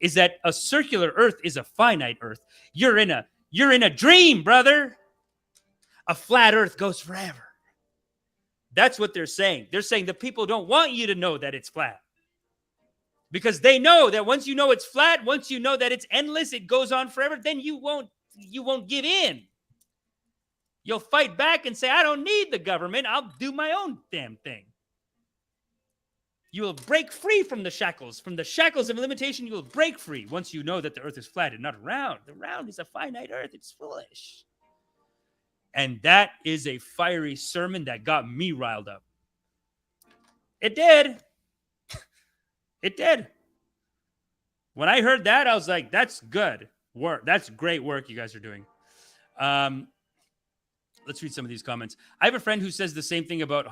is that a circular earth is a finite earth. You're in a dream, brother. A flat earth goes forever. That's what they're saying. They're saying the people don't want you to know that it's flat. Because they know that once you know it's flat, once you know that it's endless, it goes on forever, then you won't give in. You'll fight back and say, I don't need the government. I'll do my own damn thing. You will break free from the shackles. From the shackles of limitation, you will break free once you know that the earth is flat and not round. The round is a finite earth. It's foolish. And that is a fiery sermon that got me riled up. It did. It did. When I heard that, I was like, that's good work. That's great work you guys are doing. Let's read some of these comments. I have a friend who says the same thing about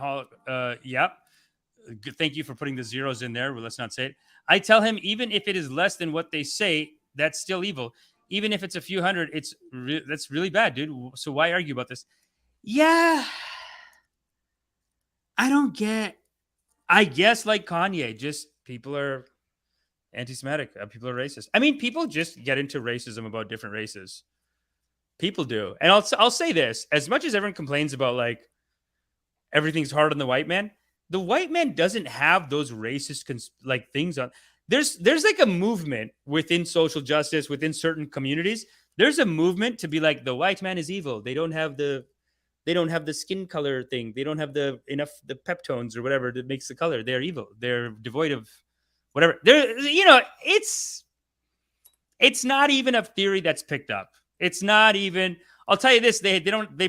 thank you for putting the zeros in there. Well, let's not say it. I tell him, even if it is less than what they say, that's still evil. Even if it's a few hundred, that's really bad, dude. So why argue about this? Yeah. I guess like Kanye, just people are anti-Semitic. People are racist. I mean, people just get into racism about different races. People do. And I'll say this, as much as everyone complains about like everything's hard on the white man, the white man doesn't have those racist things on. There's like a movement within social justice, within certain communities. There's a movement to be like, the white man is evil. They don't have the skin color thing. They don't have the peptones or whatever that makes the color. They're evil. They're devoid of whatever. It's not even a theory that's picked up. It's not even. I'll tell you this: they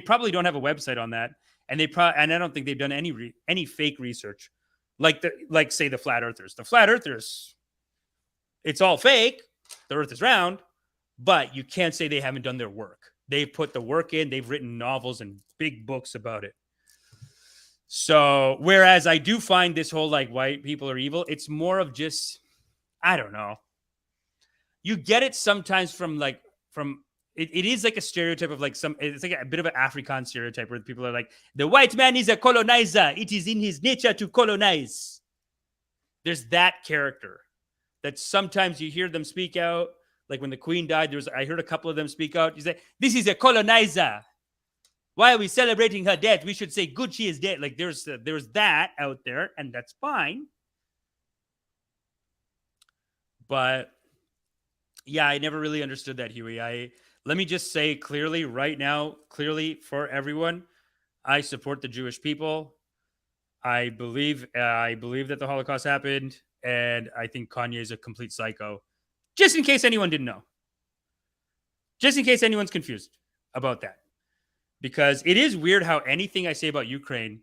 probably don't have a website on that, and I don't think they've done any fake research, like say the flat earthers. The flat earthers, it's all fake. The Earth is round, but you can't say they haven't done their work. They've put the work in. They've written novels and big books about it. So, whereas I do find this whole like white people are evil, it's more of just, I don't know. You get it sometimes from it is like a stereotype of like it's like a bit of an African stereotype where people are like, the white man is a colonizer. It is in his nature to colonize. There's that character that sometimes you hear them speak out. Like when the Queen died, I heard a couple of them speak out. You say, this is a colonizer. Why are we celebrating her death? We should say good she is dead. Like there's that out there, and that's fine. But yeah, I never really understood that, Huey. Let me just say clearly right now, for everyone, I support the Jewish people. I believe that the Holocaust happened, and I think Kanye is a complete psycho. Just in case anyone didn't know. Just in case anyone's confused about that. Because it is weird how anything I say about Ukraine,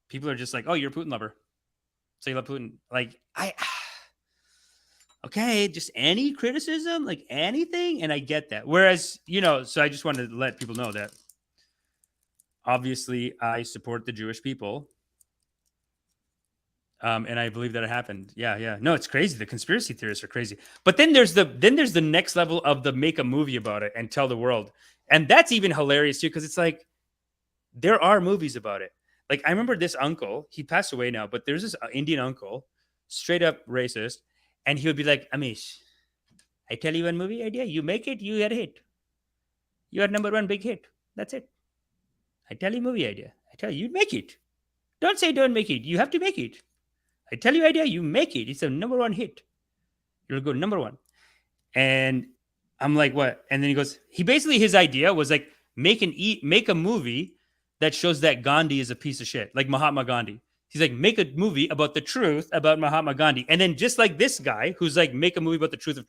people are just like, oh, you're a Putin lover. So you love Putin. Like, Okay, just any criticism, like anything, and I get that. Whereas, so I just wanted to let people know that obviously I support the Jewish people. And I believe that it happened. Yeah. No, it's crazy. The conspiracy theorists are crazy. But then there's the next level of the make a movie about it and tell the world. And that's even hilarious too, because it's like there are movies about it. Like I remember this uncle, he passed away now, but there's this Indian uncle, straight up racist, and he would be like, Amish, I tell you one movie idea, you make it, you had a hit. You are number one big hit. That's it. I tell you movie idea. I tell you make it. Don't say don't make it. You have to make it. I tell you idea, you make it. It's a number one hit. You'll go number one. And I'm like, what? And then he goes, his idea was like, make a movie that shows that Gandhi is a piece of shit, like Mahatma Gandhi. He's like, make a movie about the truth about Mahatma Gandhi. And then just like this guy, who's like, make a movie about the truth of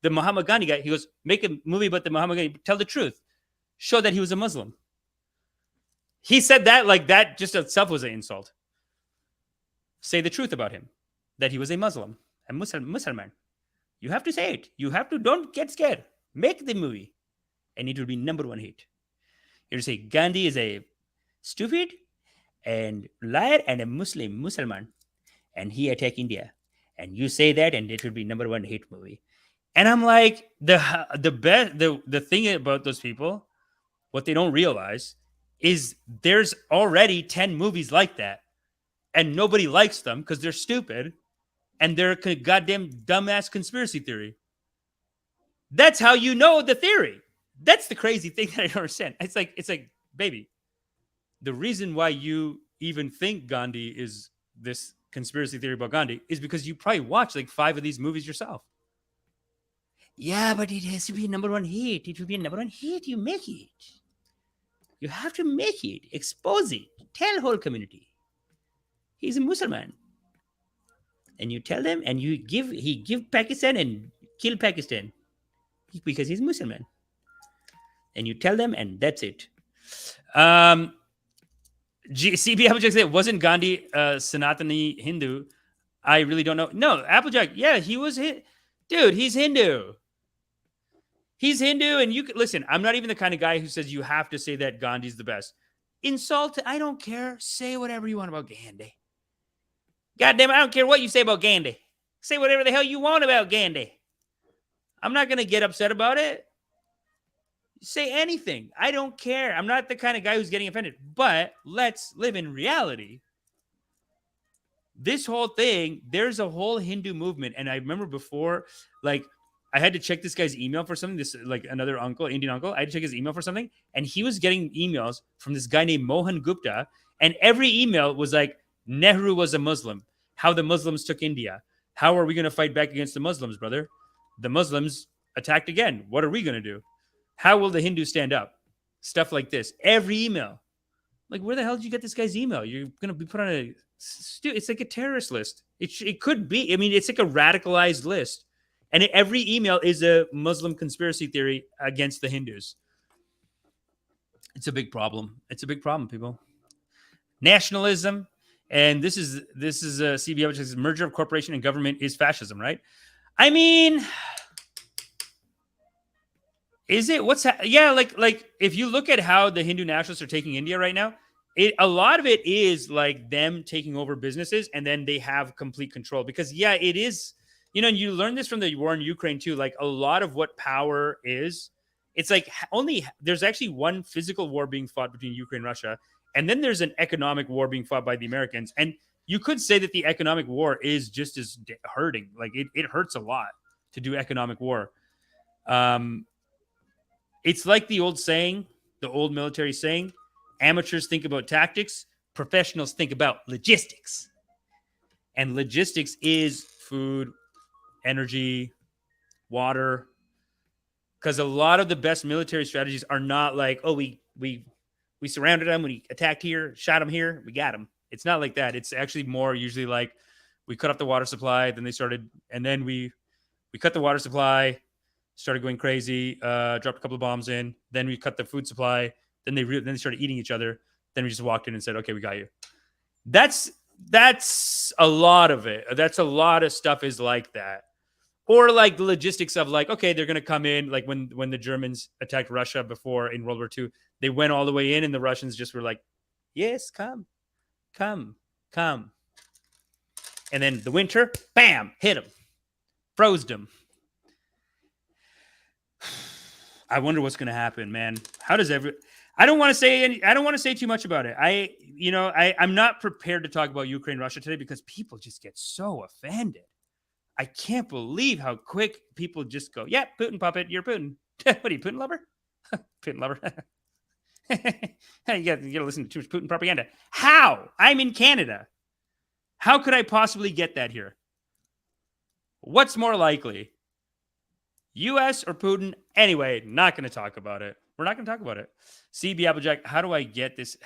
the Mahatma Gandhi guy, he goes, make a movie about the Mahatma Gandhi, tell the truth. Show that he was a Muslim. He said that like that just itself was an insult. Say the truth about him, that he was a Muslim, a Muslim. You have to say it. You have to, don't get scared. Make the movie. And it will be number one hit. You say Gandhi is a stupid and liar and a Muslim. And he attacked India. And you say that and it will be number one hit movie. And I'm like, the thing about those people, what they don't realize is there's already 10 movies like that. And nobody likes them because they're stupid and they're a goddamn dumbass conspiracy theory. That's how you know the theory. That's the crazy thing that I don't understand. It's like, baby, the reason why you even think Gandhi is this conspiracy theory about Gandhi is because you probably watched like 5 of these movies yourself. Yeah, but it has to be a number one hit. It will be a number one hit. You make it. You have to make it. Expose it. Tell whole community. He's a Muslim. And you tell them and he give Pakistan and kill Pakistan because he's Muslim. And you tell them and that's it. CB Applejack said, wasn't Gandhi Sanatani Hindu? I really don't know. No, Applejack, yeah, he was dude, he's Hindu. He's Hindu, and you can listen. I'm not even the kind of guy who says you have to say that Gandhi's the best. Insult, I don't care. Say whatever you want about Gandhi. Goddamn, I don't care what you say about Gandhi. Say whatever the hell you want about Gandhi. I'm not going to get upset about it. Say anything. I don't care. I'm not the kind of guy who's getting offended. But let's live in reality. This whole thing, there's a whole Hindu movement. And I remember before, like, I had to check this guy's email for something. This, like, another uncle, Indian uncle. I had to check his email for something. And he was getting emails from this guy named Mohan Gupta. And every email was like, Nehru was a Muslim. How the Muslims took India. How are we going to fight back against the Muslims, brother? The Muslims attacked again. What are we going to do? How will the Hindus stand up? Stuff like this. Every email. Like, where the hell did you get this guy's email? You're going to be put on a... It's like a terrorist list. It could be. I mean, it's like a radicalized list. And every email is a Muslim conspiracy theory against the Hindus. It's a big problem. It's a big problem, people. Nationalism. And this is a CBO, which says merger of corporation and government is fascism, right? I mean, is it? Yeah, like if you look at how the Hindu nationalists are taking India right now, a lot of it is like them taking over businesses and then they have complete control. Because yeah, it is, and you learn this from the war in Ukraine too. Like a lot of what power is, it's like there's actually one physical war being fought between Ukraine and Russia. And then there's an economic war being fought by the Americans. And you could say that the economic war is just as hurting. Like it hurts a lot to do economic war. It's like the old saying, the old military saying, amateurs think about tactics, professionals think about logistics. And logistics is food, energy, water. Because a lot of the best military strategies are not like, oh, we surrounded them, we attacked here, shot them here, we got them. It's not like that. It's actually more usually like we cut off the water supply, then they started, and then we cut the water supply, started going crazy, dropped a couple of bombs in, then we cut the food supply, then they started eating each other, then we just walked in and said, okay, we got you. That's a lot of it. That's a lot of stuff is like that. or like the logistics of like, okay, they're going to come in like when the Germans attacked Russia before in World War II, they went all the way in and the Russians just were like, yes, come. And then the winter, bam, hit them, froze them. I wonder what's going to happen, man. How does I don't want to say too much about it. I'm not prepared to talk about Ukraine, Russia today because people just get so offended. I can't believe how quick people just go, yeah, Putin puppet, you're Putin. What are you, Putin lover? Putin lover. you got to listen to too much Putin propaganda. How? I'm in Canada. How could I possibly get that here? What's more likely? US or Putin? Anyway, not going to talk about it. We're not going to talk about it. CB Applejack, how do I get this?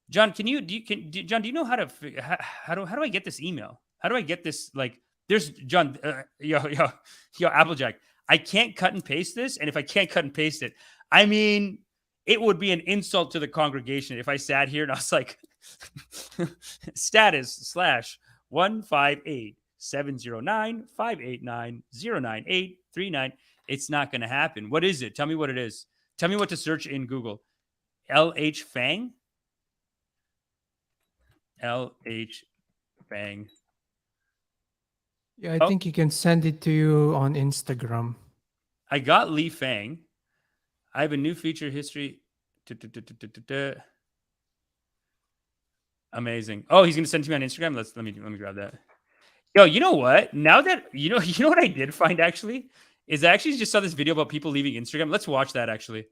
John, do you know how to how do I get this email? How do I get this? Like, there's John, yo, Applejack. I can't cut and paste this, and if I can't cut and paste it, I mean, it would be an insult to the congregation if I sat here and I was like, status /158-709-589-09839. It's not going to happen. What is it? Tell me what it is. Tell me what to search in Google. LH Fang. LH Fang. Yeah, I think you can send it to you on Instagram. I got Li Fang. I have a new feature history. Amazing. Oh, he's gonna send it to me on Instagram. Let me grab that. Yo, you know what? Now that you know what I did find actually is I actually just saw this video about people leaving Instagram. Let's watch that actually.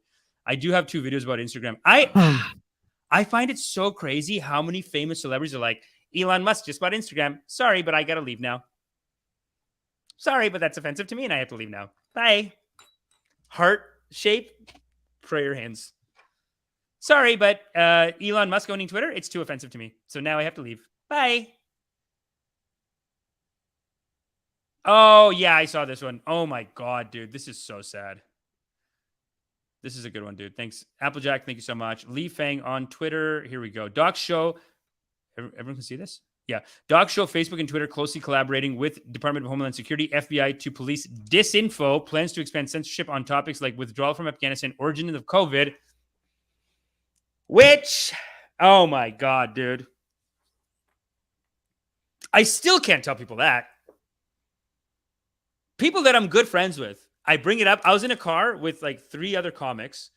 I do have 2 videos about Instagram. I find it so crazy how many famous celebrities are like, Elon Musk just bought Instagram. Sorry, but I gotta leave now. Sorry, but that's offensive to me and I have to leave now. Bye. Heart shape, prayer hands. Sorry, but Elon Musk owning Twitter, it's too offensive to me. So now I have to leave. Bye. Oh, yeah, I saw this one. Oh, my God, dude. This is so sad. This is a good one, dude. Thanks. Applejack, thank you so much. Li Fang on Twitter. Here we go. Doc Show. Everyone can see this? Yeah. Doc Show, Facebook and Twitter closely collaborating with Department of Homeland Security, FBI to police disinfo. Plans to expand censorship on topics like withdrawal from Afghanistan, origin of COVID. Which, oh my God, dude. I still can't tell people that. People that I'm good friends with, I bring it up. I was in a car with like 3 other comics.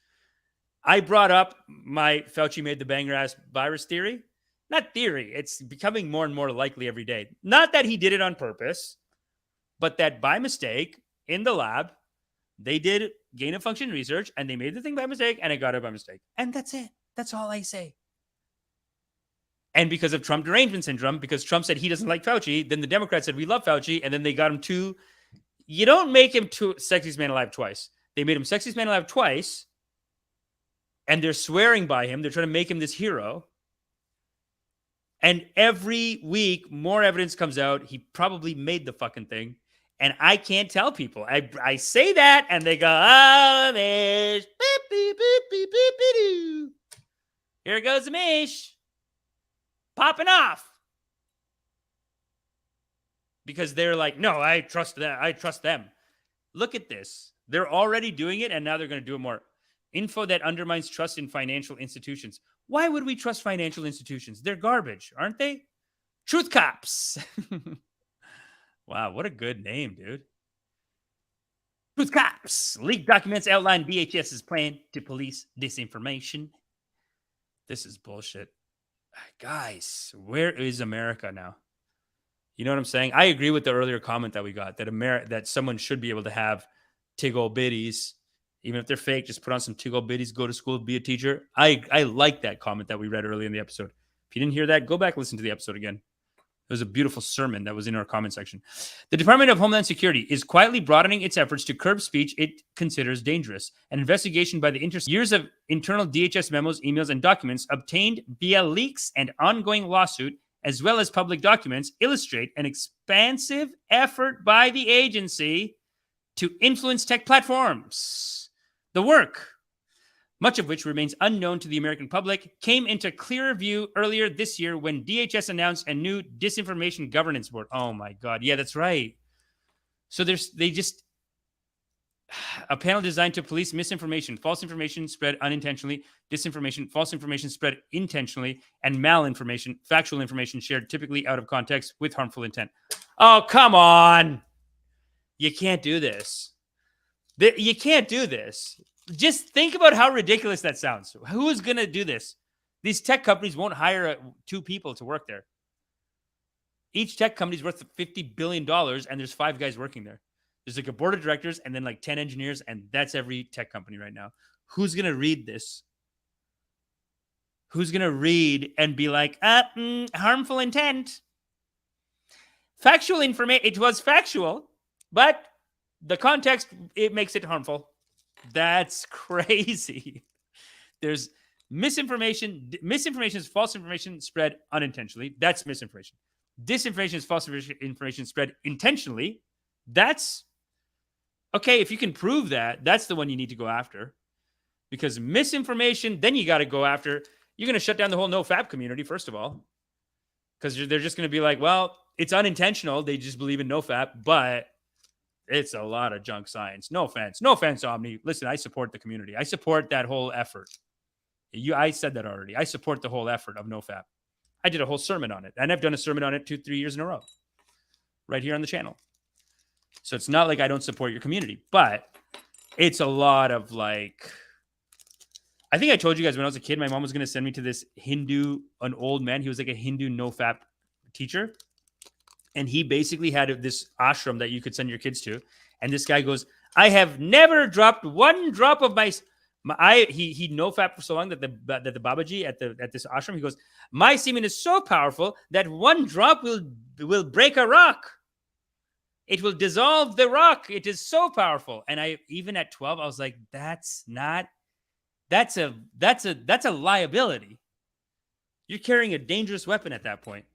I brought up my Fauci made the banger ass virus theory. Not theory. It's becoming more and more likely every day. Not that he did it on purpose, but that by mistake in the lab, they did gain of function research and they made the thing by mistake and it got it by mistake. And that's it. That's all I say. And because of Trump derangement syndrome, because Trump said he doesn't like Fauci, then the Democrats said we love Fauci, and then they got him to, you don't make him to sexiest man alive twice. They made him sexiest man alive twice, and they're swearing by him. They're trying to make him this hero. And every week, more evidence comes out. He probably made the fucking thing. And I can't tell people. I say that, and they go, oh, Amish. Beep, beep, beep, beep, beep, beep. Here goes Amish. Popping off. Because they're like, no, I trust them. I trust them. Look at this. They're already doing it, and now they're going to do it more. Info that undermines trust in financial institutions. Why would we trust financial institutions? They're garbage, aren't they? Truth Cops. Wow, what a good name, dude. Truth Cops. Leaked documents outline DHS's plan to police disinformation. This is bullshit. Guys, where is America now? You know what I'm saying? I agree with the earlier comment that we got, that that someone should be able to have tiggle bitties. Even if they're fake, just put on some tiggle bitties, go to school, be a teacher. I like that comment that we read earlier in the episode. If you didn't hear that, go back and listen to the episode again. It was a beautiful sermon that was in our comment section. The Department of Homeland Security is quietly broadening its efforts to curb speech it considers dangerous. An investigation by the years of internal DHS memos, emails, and documents obtained via leaks and ongoing lawsuit, as well as public documents, illustrate an expansive effort by the agency to influence tech platforms. The work, much of which remains unknown to the American public, came into clearer view earlier this year when DHS announced a new disinformation governance board. Oh my God. Yeah, that's right. So they just a panel designed to police misinformation, false information spread unintentionally, disinformation, false information spread intentionally, and malinformation, factual information shared typically out of context with harmful intent. Oh, come on. You can't do this. You can't do this. Just think about how ridiculous that sounds. Who is going to do this? These tech companies won't hire 2 people to work there. Each tech company is worth $50 billion, and there's 5 guys working there. There's like a board of directors and then like 10 engineers, and that's every tech company right now. Who's going to read this? Who's going to read and be like, harmful intent? Factual information. It was factual, but the context, it makes it harmful. That's crazy. There's misinformation. Misinformation is false information spread unintentionally. That's misinformation. Disinformation is false information spread intentionally. That's okay. If you can prove that, that's the one you need to go after. Because misinformation, then you got to go after. You're going to shut down the whole NoFap community, first of all. Because they're just going to be like, well, it's unintentional. They just believe in NoFap, but it's a lot of junk science. No offense. No offense, Omni. Listen, I support the community. I support that whole effort. I said that already. I support the whole effort of NoFap. I did a whole sermon on it. And I've done a sermon on it 2-3 years in a row. Right here on the channel. So it's not like I don't support your community. But it's a lot of like... I think I told you guys when I was a kid, my mom was going to send me to this an old man. He was like a Hindu NoFap teacher. And he basically had this ashram that you could send your kids to. And this guy goes, I have never dropped one drop of he NoFap for so long that the Babaji at this ashram, he goes, my semen is so powerful that one drop will break a rock. It will dissolve the rock. It is so powerful. And even at 12, I was like, that's a liability. You're carrying a dangerous weapon at that point.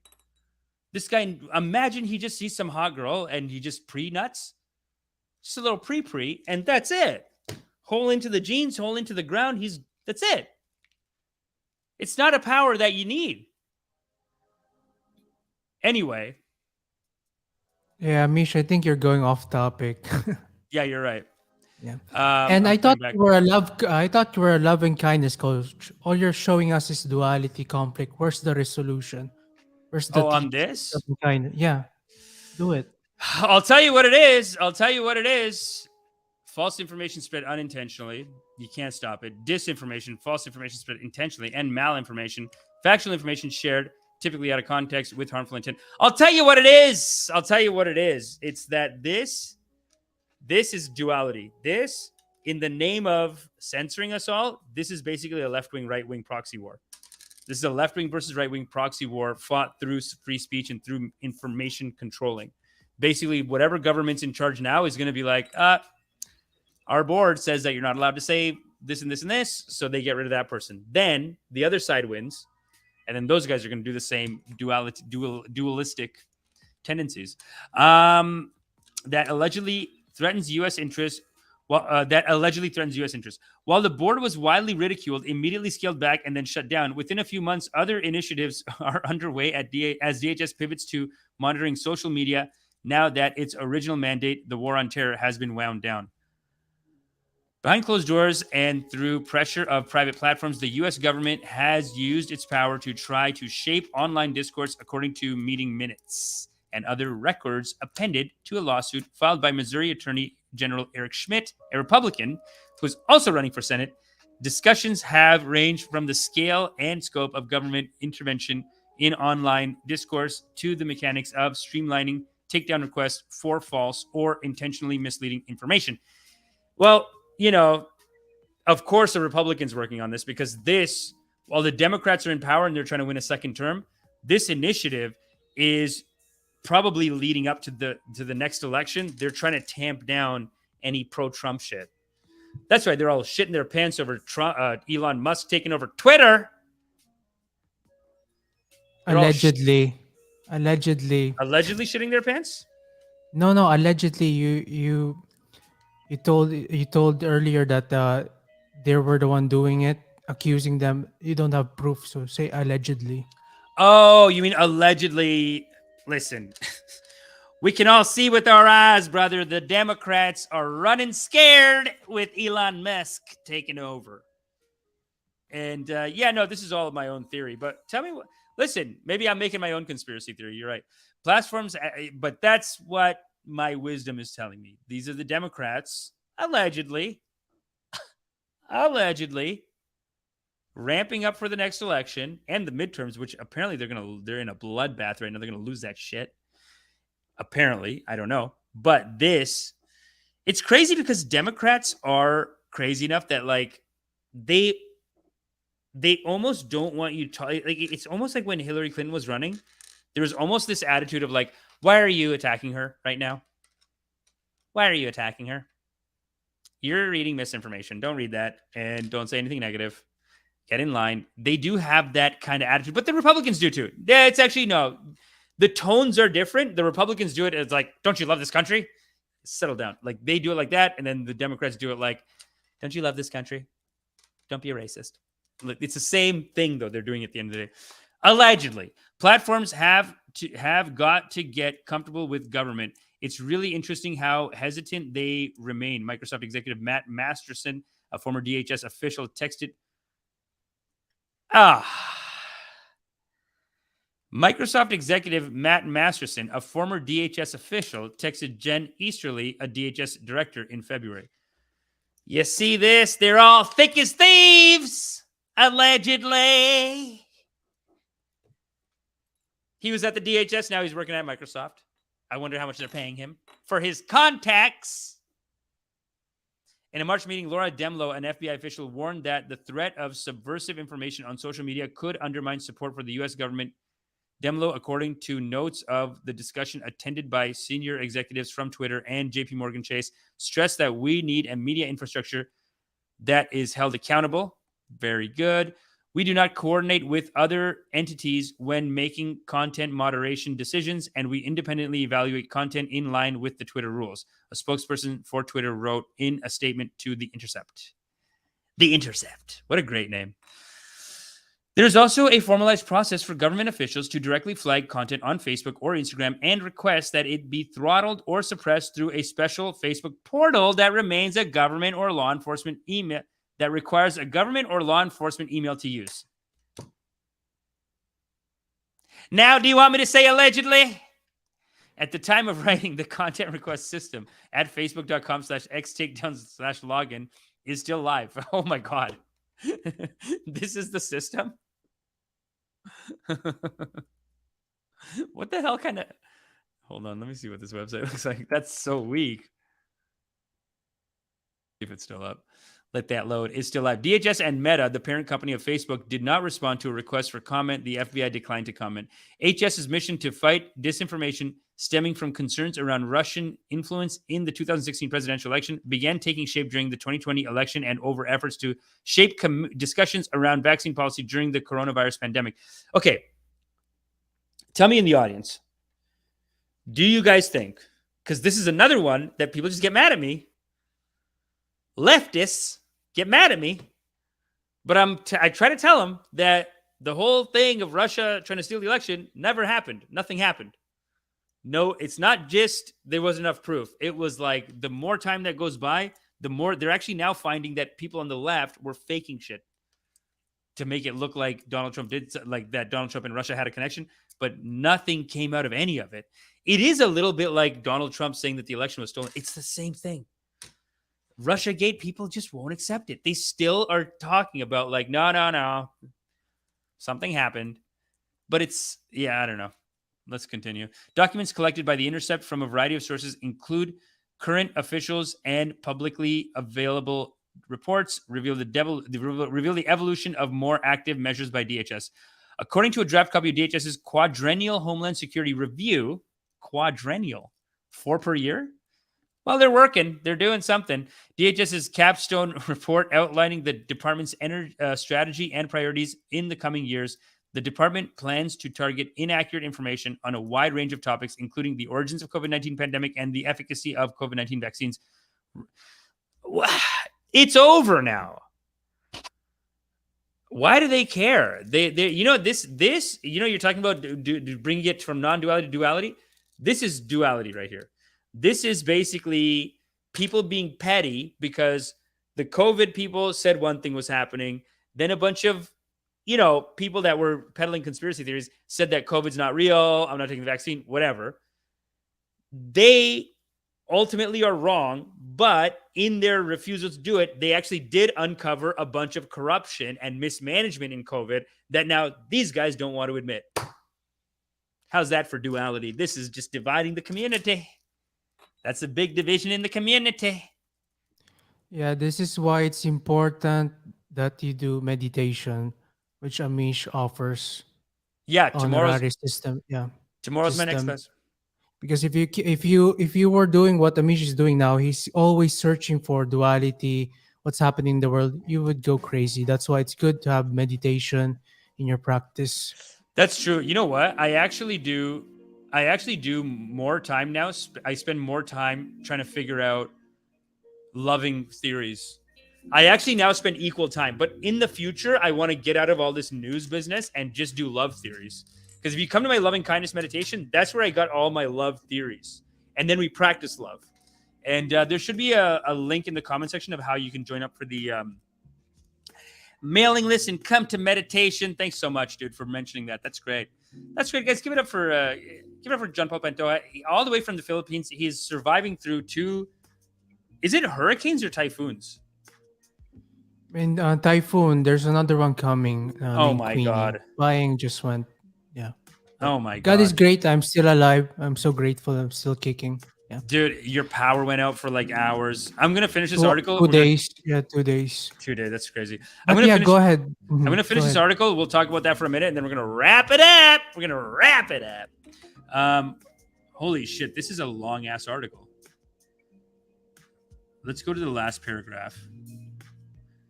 This guy, imagine he just sees some hot girl and he just pre-nuts. Just a little pre, and that's it. Hole into the jeans, hole into the ground. That's it. It's not a power that you need. Anyway. Yeah, Mish, I think you're going off topic. Yeah, you're right. Yeah. And I thought you were a loving kindness coach. All you're showing us is duality, conflict. Where's the resolution? Where's the on this? Yeah. Do it. I'll tell you what it is. False information spread unintentionally. You can't stop it. Disinformation, false information spread intentionally, and malinformation, factual information shared typically out of context with harmful intent. I'll tell you what it is. It's that this is duality. This, in the name of censoring us all, this is basically a left-wing, right-wing proxy war. This is a left-wing versus right-wing proxy war fought through free speech and through information controlling. Basically, whatever government's in charge now is going to be like, our board says that you're not allowed to say this and this and this, so they get rid of that person. Then the other side wins, and then those guys are going to do the same dualistic tendencies. That allegedly threatens U.S. interests. While the board was widely ridiculed, immediately scaled back, and then shut down, within a few months, other initiatives are underway as DHS pivots to monitoring social media now that its original mandate, the war on terror, has been wound down. Behind closed doors and through pressure of private platforms, the U.S. government has used its power to try to shape online discourse according to meeting minutes and other records appended to a lawsuit filed by Missouri Attorney General Eric Schmidt, a Republican, who is also running for Senate. Discussions have ranged from the scale and scope of government intervention in online discourse to the mechanics of streamlining takedown requests for false or intentionally misleading information. Well, of course, the Republicans working on this because while the Democrats are in power and they're trying to win a second term, this initiative is probably leading up to the next election. They're trying to tamp down any pro-Trump shit. That's right. They're all shitting their pants over Elon Musk taking over Twitter. Allegedly shitting their pants. No. Allegedly, you told earlier that they were the one doing it, accusing them. You don't have proof, so say allegedly. Oh, you mean allegedly? Listen, We can all see with our eyes, brother. The Democrats are running scared with Elon Musk taking over. And this is all of my own theory. But tell me what. Listen, maybe I'm making my own conspiracy theory. You're right. Platforms, but that's what my wisdom is telling me. These are the Democrats, allegedly, ramping up for the next election and the midterms, which apparently they're in a bloodbath right now. They're gonna lose that shit. Apparently, I don't know. But it's crazy because Democrats are crazy enough that like they almost don't want you to like. It's almost like when Hillary Clinton was running, there was almost this attitude of like, why are you attacking her right now? Why are you attacking her? You're reading misinformation. Don't read that and don't say anything negative. Get in line. They do have that kind of attitude, but the Republicans do too. Yeah, it's actually no. The tones are different. The Republicans do it as like, don't you love this country? Settle down. Like they do it like that. And then the Democrats do it like, don't you love this country? Don't be a racist. It's the same thing though. They're doing it at the end of the day. Allegedly, platforms have got to get comfortable with government. It's really interesting how hesitant they remain. Microsoft executive Matt Masterson, a former DHS official, texted, Microsoft executive Matt Masterson, a former DHS official, texted Jen Easterly, a DHS director, in February. You see this? They're all thick as thieves, allegedly. He was at the DHS. Now he's working at Microsoft. I wonder how much they're paying him for his contacts. In a March meeting, Laura Demlow, an FBI official, warned that the threat of subversive information on social media could undermine support for the U.S. government. Demlow, according to notes of the discussion attended by senior executives from Twitter and JP Morgan Chase, stressed that we need a media infrastructure that is held accountable. Very good. We do not coordinate with other entities when making content moderation decisions, and we independently evaluate content in line with the Twitter rules, a spokesperson for Twitter wrote in a statement to The Intercept. The Intercept. What a great name. There's also a formalized process for government officials to directly flag content on Facebook or Instagram and request that it be throttled or suppressed through a special Facebook portal that remains a government or law enforcement email that requires a government or law enforcement email to use. Now, do you want me to say allegedly? At the time of writing, the content request system at facebook.com/xtakedowns/login is still live. Oh my God. This is the system? What the hell kind of... Hold on, let me see what this website looks like. That's so weak. See if it's still up. Let that load. It's still live. DHS and Meta, the parent company of Facebook, did not respond to a request for comment. The FBI declined to comment. HS's mission to fight disinformation stemming from concerns around Russian influence in the 2016 presidential election began taking shape during the 2020 election and over efforts to shape discussions around vaccine policy during the coronavirus pandemic. Okay. Tell me in the audience, do you guys think, because this is another one that people just get mad at me, leftists get mad at me, but I try to tell them that the whole thing of Russia trying to steal the election never happened. Nothing happened. No, it's not just there wasn't enough proof. It was like the more time that goes by, the more they're actually now finding that people on the left were faking shit to make it look like Donald Trump did, like that Donald Trump and Russia had a connection, but nothing came out of any of it. It is a little bit like Donald Trump saying that the election was stolen. It's the same thing. Russiagate, people just won't accept it. They still are talking about like, no, something happened. But it's, I don't know. Let's continue. Documents collected by The Intercept from a variety of sources include current officials and publicly available reports reveal the evolution of more active measures by DHS. According to a draft copy of DHS's quadrennial Homeland Security Review, 4 per year? Well, they're working. They're doing something. DHS's capstone report outlining the department's strategy and priorities in the coming years. The department plans to target inaccurate information on a wide range of topics, including the origins of COVID-19 pandemic and the efficacy of COVID-19 vaccines. It's over now. Why do they care? They you're talking about bringing it from non-duality to duality. This is duality right here. This is basically people being petty because the COVID people said one thing was happening. Then a bunch of, people that were peddling conspiracy theories said that COVID's not real. I'm not taking the vaccine, whatever. They ultimately are wrong, but in their refusal to do it, they actually did uncover a bunch of corruption and mismanagement in COVID that now these guys don't want to admit. How's that for duality? This is just dividing the community. That's a big division in the community. Yeah, this is why it's important that you do meditation, which Amish offers Yeah, honorary system. Yeah, tomorrow's my next system. class. Because if you were doing what Amish is doing now, he's always searching for duality, what's happening in the world. You would go crazy. That's why it's good to have meditation in your practice. That's true. You know what? I actually do more time now. I spend more time trying to figure out loving theories. I actually now spend equal time, but in the future, I want to get out of all this news business and just do love theories. Because if you come to my loving kindness meditation, that's where I got all my love theories. And then we practice love. And there should be a link in the comment section of how you can join up for the mailing list and come to meditation. Thanks so much, dude, for mentioning that. That's great. That's great, guys. Give it up for John Paul Pantoja. All the way from the Philippines. He is surviving through 2. Is it hurricanes or typhoons? In Typhoon, there's another one coming. Oh named my Queenie. God. Flying just went. Yeah. Oh my God. God is great. I'm still alive. I'm so grateful. I'm still kicking. Yeah. Dude, your power went out for like hours. I'm gonna finish this article. 2 days. Yeah, 2 days. 2 days. That's crazy. But yeah, go ahead. I'm gonna finish this article. We'll talk about that for a minute, and then we're gonna wrap it up. Holy shit, this is a long ass article. Let's go to the last paragraph.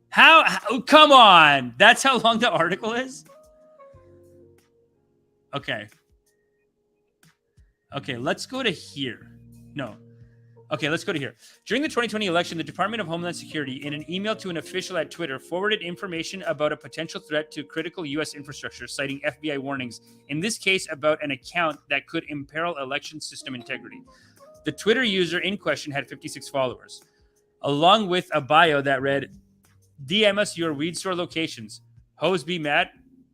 How come on? That's how long the article is? Okay, let's go to here. No. Okay, let's go to here. During the 2020 election, the Department of Homeland Security, in an email to an official at Twitter, forwarded information about a potential threat to critical U.S. infrastructure, citing FBI warnings, in this case about an account that could imperil election system integrity. The Twitter user in question had 56 followers, along with a bio that read, DM us your weed store locations. Hoes be mad,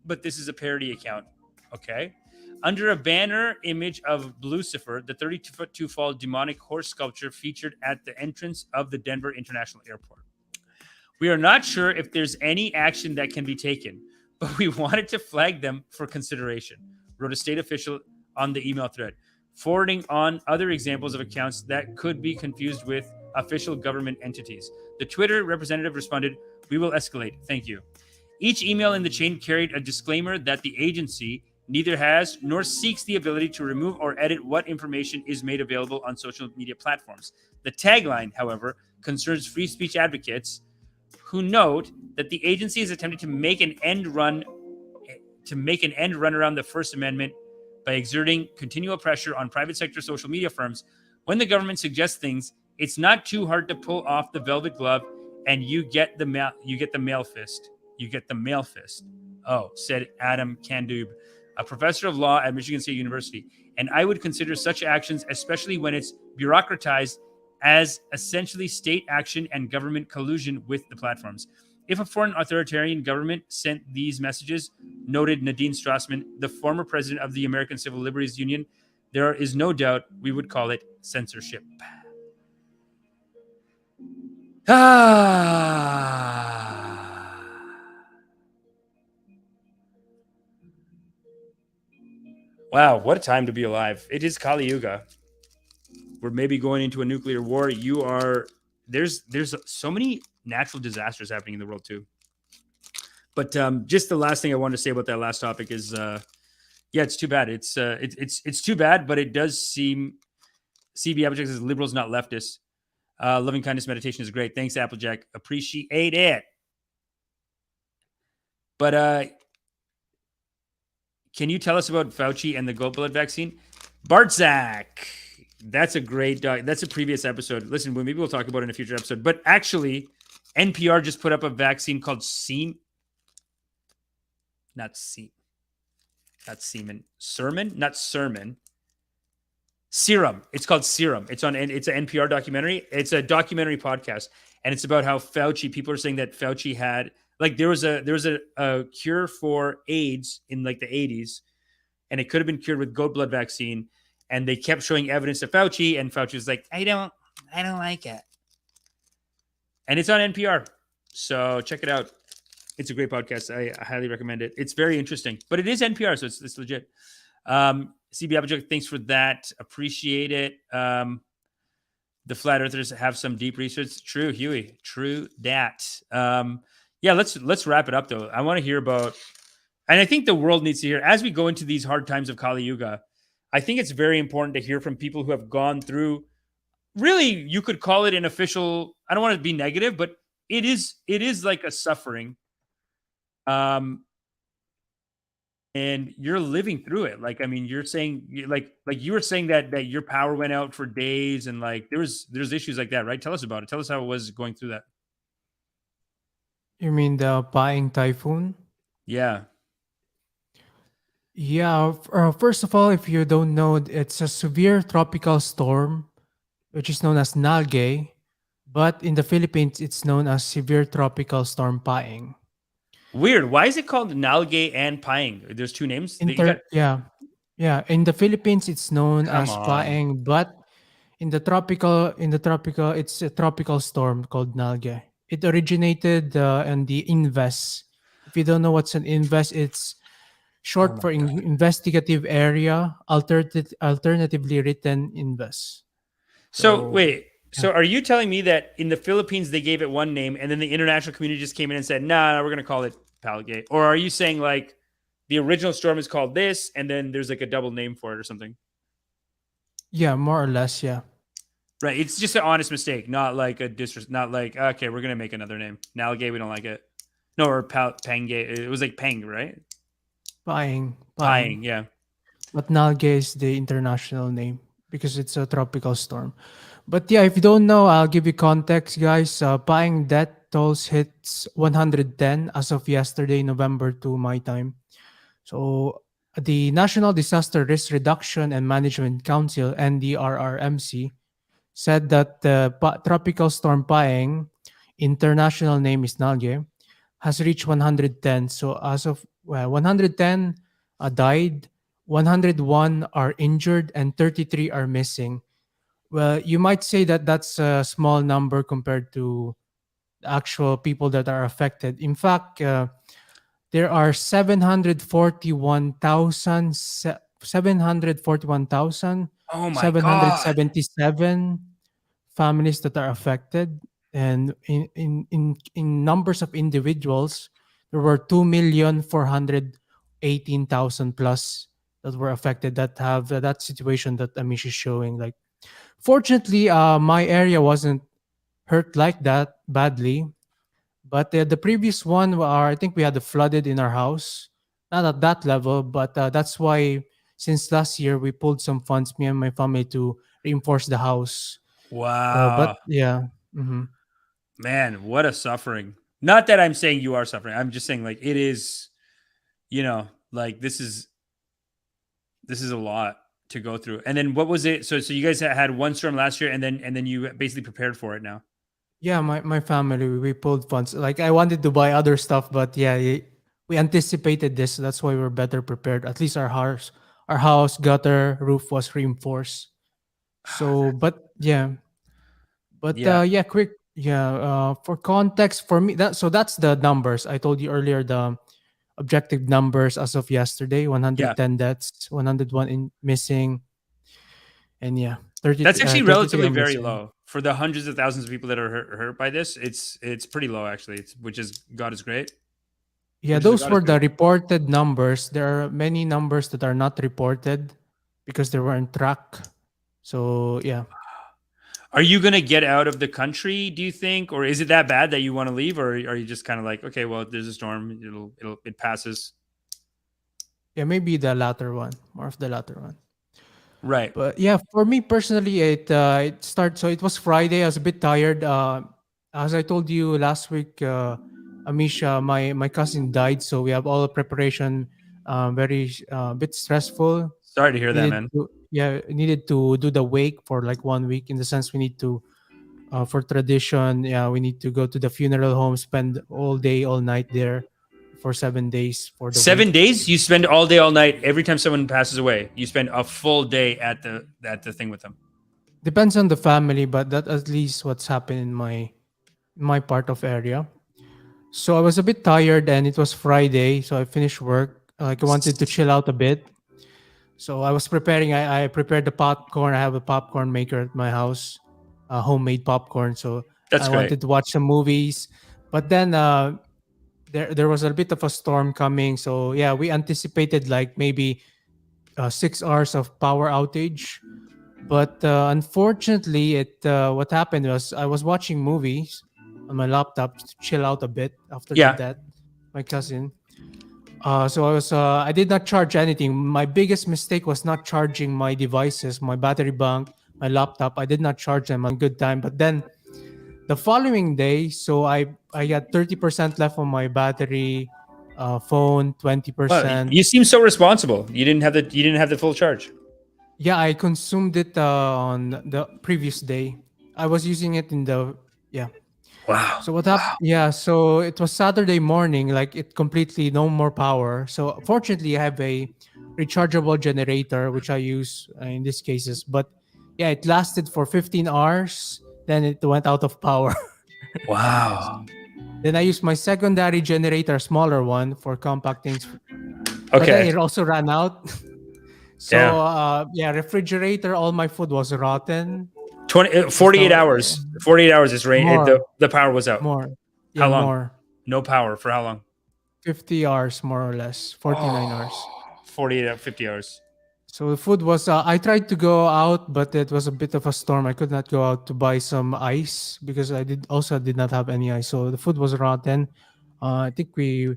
but this is a parody account. Okay. Under a banner image of Lucifer, the 32-foot-tall demonic horse sculpture featured at the entrance of the Denver International Airport. We are not sure if there's any action that can be taken, but we wanted to flag them for consideration, wrote a state official on the email thread, forwarding on other examples of accounts that could be confused with official government entities. The Twitter representative responded, "We will escalate. Thank you." Each email in the chain carried a disclaimer that the agency neither has nor seeks the ability to remove or edit what information is made available on social media platforms. The tagline, however, concerns free speech advocates who note that the agency is attempting to make an end run around the First Amendment by exerting continual pressure on private sector social media firms. When the government suggests things, it's not too hard to pull off the velvet glove, and you get the mail fist. Oh, said Adam Kandub, a professor of law at Michigan State University. And I would consider such actions, especially when it's bureaucratized, as essentially state action and government collusion with the platforms. If a foreign authoritarian government sent these messages, noted Nadine Strassman, the former president of the American Civil Liberties Union, there is no doubt we would call it censorship. Wow, what a time to be alive. It is Kali Yuga. We're maybe going into a nuclear war. There's so many natural disasters happening in the world too. But just the last thing I wanted to say about that last topic is, it's too bad. It's too bad, but it does seem CB Applejack says liberals, not leftists. Loving kindness meditation is great. Thanks, Applejack. Appreciate it. But can you tell us about Fauci and the goat blood vaccine? Bartzak. That's a great dog. That's a previous episode. Listen, maybe we'll talk about it in a future episode. But actually, NPR just put up a vaccine called Sermon. Serum. It's called Serum. It's an NPR documentary. It's a documentary podcast, and it's about how Fauci. People are saying that Fauci had like there was a cure for AIDS in like the 80s, and it could have been cured with goat blood vaccine, and they kept showing evidence to Fauci, and Fauci was like, I don't like it, and it's on NPR. So check it out. It's a great podcast. I highly recommend it. It's very interesting, but it is NPR, so it's legit. CB Applejack, thanks for that. Appreciate it. The flat earthers have some deep research. True, Huey. True that. Yeah, let's wrap it up though. I want to hear about, and I think the world needs to hear as we go into these hard times of Kali Yuga. I think it's very important to hear from people who have gone through. Really, you could call it an official. I don't want to be negative, but it is like a suffering. And you're living through it. Like, I mean, you're saying like you were saying that your power went out for days and like there's issues like that, right? Tell us about it. Tell us how it was going through that. You mean the Paing typhoon? Yeah. Yeah. First of all, if you don't know, it's a severe tropical storm, which is known as Nalgae, but in the Philippines, it's known as severe tropical storm Paing. Weird. Why is it called Nalgae and Paing? There's two names. Yeah. In the Philippines, it's known Come as on. Paeng, but in the tropical, it's a tropical storm called Nalgae. It originated in the Inves. If you don't know what's an Inves, it's short my for investigative area, alternatively written Inves. So wait. So are you telling me that in the Philippines they gave it one name and then the international community just came in and said, nah, we're going to call it Palgate? Or are you saying like the original storm is called this and then there's like a double name for it or something? Yeah, more or less, yeah. Right. It's just an honest mistake, not like not like, okay, we're going to make another name. Nalgay, we don't like it. No, or Pangay. It was like Pang, right? Paeng. Yeah. But Nalgae is the international name because it's a tropical storm. But yeah, if you don't know, I'll give you context, guys. Paeng death tolls hits 110 as of yesterday, November 2, my time. So the National Disaster Risk Reduction and Management Council, NDRRMC, said that the tropical storm Paeng, international name is Nalgae, has reached 110. So as of 110 died, 101 are injured, and 33 are missing. Well, you might say that that's a small number compared to the actual people that are affected. In fact, there are 741,777 families that are affected, and in numbers of individuals, there were 2,418,000 plus that were affected that have that situation that Amish is showing. Like, fortunately, my area wasn't hurt like that badly. But the previous one, I think we had the flooded in our house. Not at that level, but that's why since last year we pulled some funds, me and my family, to reinforce the house. Wow. But yeah. Man, what a suffering. Not that I'm saying you are suffering. I'm just saying like it is, like this is a lot to go through. And then what was it? So you guys had one storm last year and then you basically prepared for it now. Yeah, my family, we pulled funds. Like I wanted to buy other stuff, but yeah, we anticipated this. So that's why we're better prepared. At least our house gutter roof was reinforced. So, but yeah. For context, for me, that's the numbers I told you earlier. The objective numbers as of yesterday: 110 deaths, 101 missing, and 30. That's actually 33 relatively are very missing. low for the hundreds of thousands of people that are hurt by this. It's pretty low actually. Which is God is great. Yeah, those were the reported numbers. There are many numbers that are not reported because they weren't tracked. So yeah. Are you gonna get out of the country? Do you think, or is it that bad that you want to leave, or are you just kind of like, okay, well, there's a storm, it passes? Yeah, maybe the latter one, more of the latter one. Right. But yeah, for me personally, it started. So it was Friday. I was a bit tired. As I told you last week, Amisha, my cousin died, so we have all the preparation, very bit stressful. Sorry to hear that, needed man. to, yeah, needed to do the wake for like 1 week. In the sense, we need to, for tradition, yeah, we need to go to the funeral home, spend all day, all night there for 7 days for the 7 wake. days? You spend all day, all night. Every time someone passes away, you spend a full day at the thing with them. Depends on the family, but that at least what's happened in my part of area. So I was a bit tired, and it was Friday, so I finished work. Like I wanted to chill out a bit. So I was preparing. I prepared the popcorn. I have a popcorn maker at my house, homemade popcorn. So That's I great. wanted to watch some movies, but then there was a bit of a storm coming. So yeah, we anticipated like maybe 6 hours of power outage. But unfortunately, it what happened was I was watching movies on my laptop to chill out a bit after the Yeah. death, my cousin. So I did not charge anything. My biggest mistake was not charging my devices, my battery bank, my laptop. I did not charge them on good time. But then the following day, so I got 30% left on my battery, phone Well, 20%. you seem so responsible. You didn't have the full charge. Yeah, I consumed it on the previous day. I was using it in the yeah. Wow. So what happened? Yeah, so it was Saturday morning, like it completely no more power. So fortunately, I have a rechargeable generator which I use in these cases. But yeah, it lasted for 15 hours. Then it went out of power. Wow. Then I used my secondary generator, smaller one, for compact things. But then Okay. it also ran out. So yeah, refrigerator, all my food was rotten. 48 So hours. 48 hours is rain. more, The power was out. more, yeah, How long? more. No power for how long? 50 hours more or less, 49 hours. 48 50 hours. So the food was. I tried to go out, but it was a bit of a storm. I could not go out to buy some ice because I did not have any ice. So the food was rotten. I think we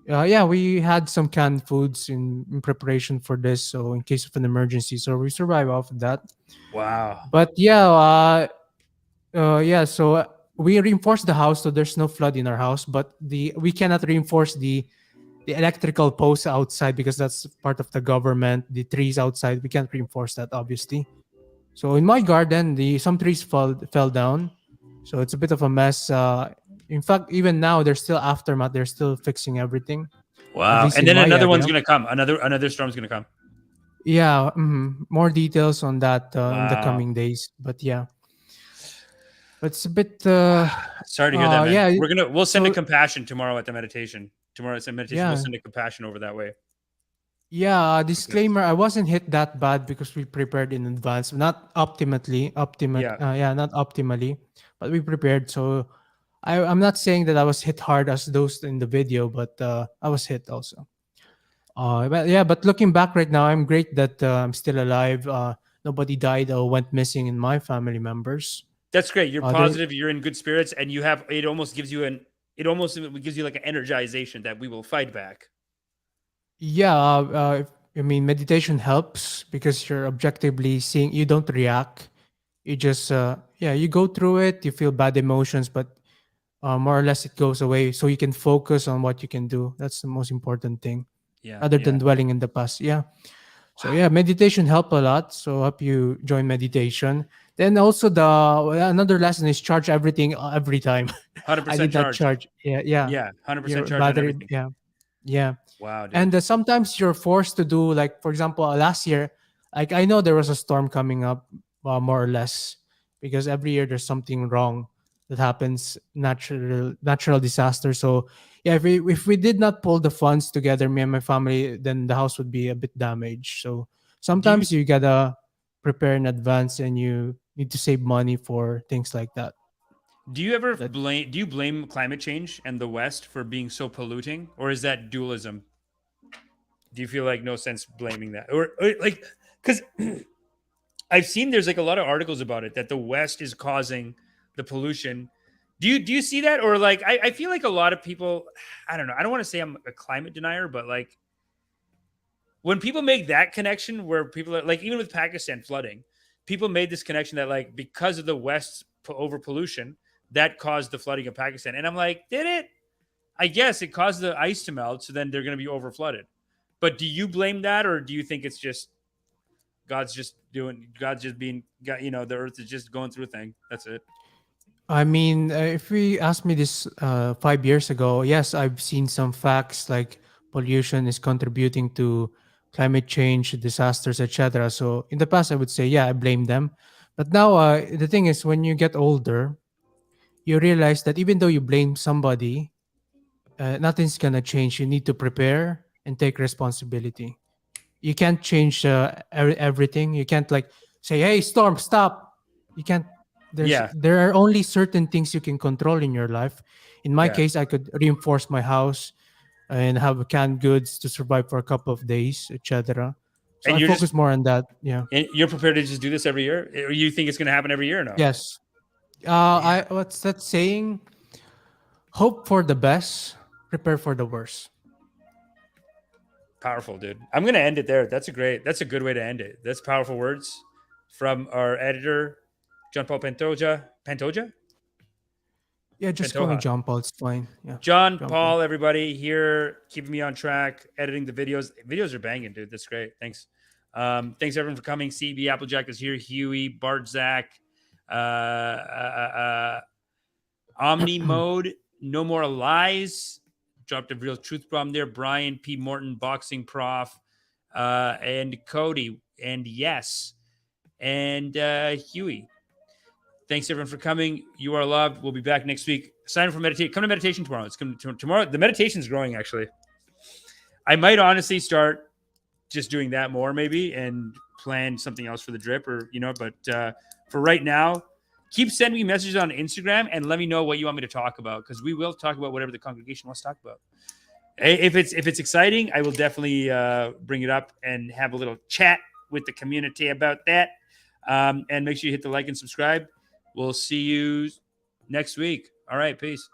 had some canned foods in preparation for this, so in case of an emergency. So we survived off of that. Wow. But yeah. So we reinforced the house, so there's no flood in our house. But we cannot reinforce the electrical posts outside because that's part of the government. The trees outside, we can't reinforce that, obviously. So in my garden, some trees fell down, so it's a bit of a mess. In fact, even now there's still aftermath. They're still fixing everything, at Wow. least And in then my another area. one's gonna come. Another storm's gonna come. Yeah, more details on that in the Wow. coming days. But yeah, but it's a bit. Sorry to hear that, man. Yeah, We'll send a so compassion tomorrow at the meditation. Tomorrow at the meditation, we'll yeah, send a compassion over that way. yeah. Disclaimer: I wasn't hit that bad because we prepared in advance. Not Yeah. not optimally, but we prepared. So I'm not saying that I was hit hard as those in the video, but I was hit also. But yeah, but looking back right now, I'm great that I'm still alive. Nobody died or went missing in my family members. That's great. You're There, positive, you're in good spirits, and it almost gives you like an energization that we will fight back. yeah, I mean, meditation helps because you're objectively seeing. You don't react. You just you go through it. You feel bad emotions, but more or less it goes away, so you can focus on what you can do. That's the most important thing, Yeah. other than dwelling in the past. Yeah. So yeah, meditation help a lot. So help you join meditation. Then also another lesson is charge everything every time. I 100% did not charged. charge. Yeah. Yeah, 100% Your charged on battery. everything. Yeah. Wow, dude. And sometimes you're forced to do, like, for example, last year, like I know there was a storm coming up, more or less, because every year there's something wrong that happens, natural disaster. So yeah, if we did not pull the funds together, me and my family, then the house would be a bit damaged. So do you sometimes you gotta prepare in advance, and you need to save money for things like that. do you ever That blame climate change and the West for being so polluting, or is that dualism? Do you feel like no sense blaming that, or like, because I've seen there's like a lot of articles about it that the West is causing the pollution. Do you see that, or like I feel like a lot of people, I don't know, I don't want to say I'm a climate denier, but like when people make that connection, where people are like, even with Pakistan flooding, people made this connection that like because of the West's over pollution that caused the flooding of Pakistan, and I'm like, did it? I guess it caused the ice to melt, so then they're going to be over flooded. But do you blame that, or do you think it's just God's just being, the earth is just going through a thing. That's it. I mean, if we asked me this 5 years ago, yes, I've seen some facts like pollution is contributing to climate change, disasters, etc. So in the past, I would say, yeah, I blame them. But now, the thing is, when you get older, you realize that even though you blame somebody, nothing's gonna change. You need to prepare and take responsibility. You can't change everything. You can't like say, "Hey, storm, stop." You can't. Yeah. There are only certain things you can control in your life. In my Yeah. case, I could reinforce my house and have canned goods to survive for a couple of days, etc. So And I you're just, focus more on that. Yeah. and you're prepared to just do this every year? Or you think it's going to happen every year or no? Yes. I what's that saying? Hope for the best, prepare for the worst. Powerful, dude. I'm going to end it there. That's a good way to end it. That's powerful words from our editor, John Paul Pantoja. Pantoja? Yeah, just call me Pantoja. John Paul. It's fine. Yeah. John John Paul, everybody here, keeping me on track, editing the videos. Videos are banging, dude. That's great. Thanks. Thanks everyone for coming. CB Applejack is here. Huey, Bart, Zach, Omni Mode, No More Lies. Dropped a real truth bomb there. Brian P. Morton, Boxing Prof, and Cody, and yes, and Huey. Thanks everyone for coming. You are loved. We'll be back next week. Sign up for meditation. Come to meditation tomorrow. It's coming tomorrow. The meditation's growing actually. I might honestly start just doing that more maybe and plan something else for the drip or but for right now, keep sending me messages on Instagram and let me know what you want me to talk about because we will talk about whatever the congregation wants to talk about. If it's exciting, I will definitely bring it up and have a little chat with the community about that. And make sure you hit the like and subscribe. We'll see you next week. All right, peace.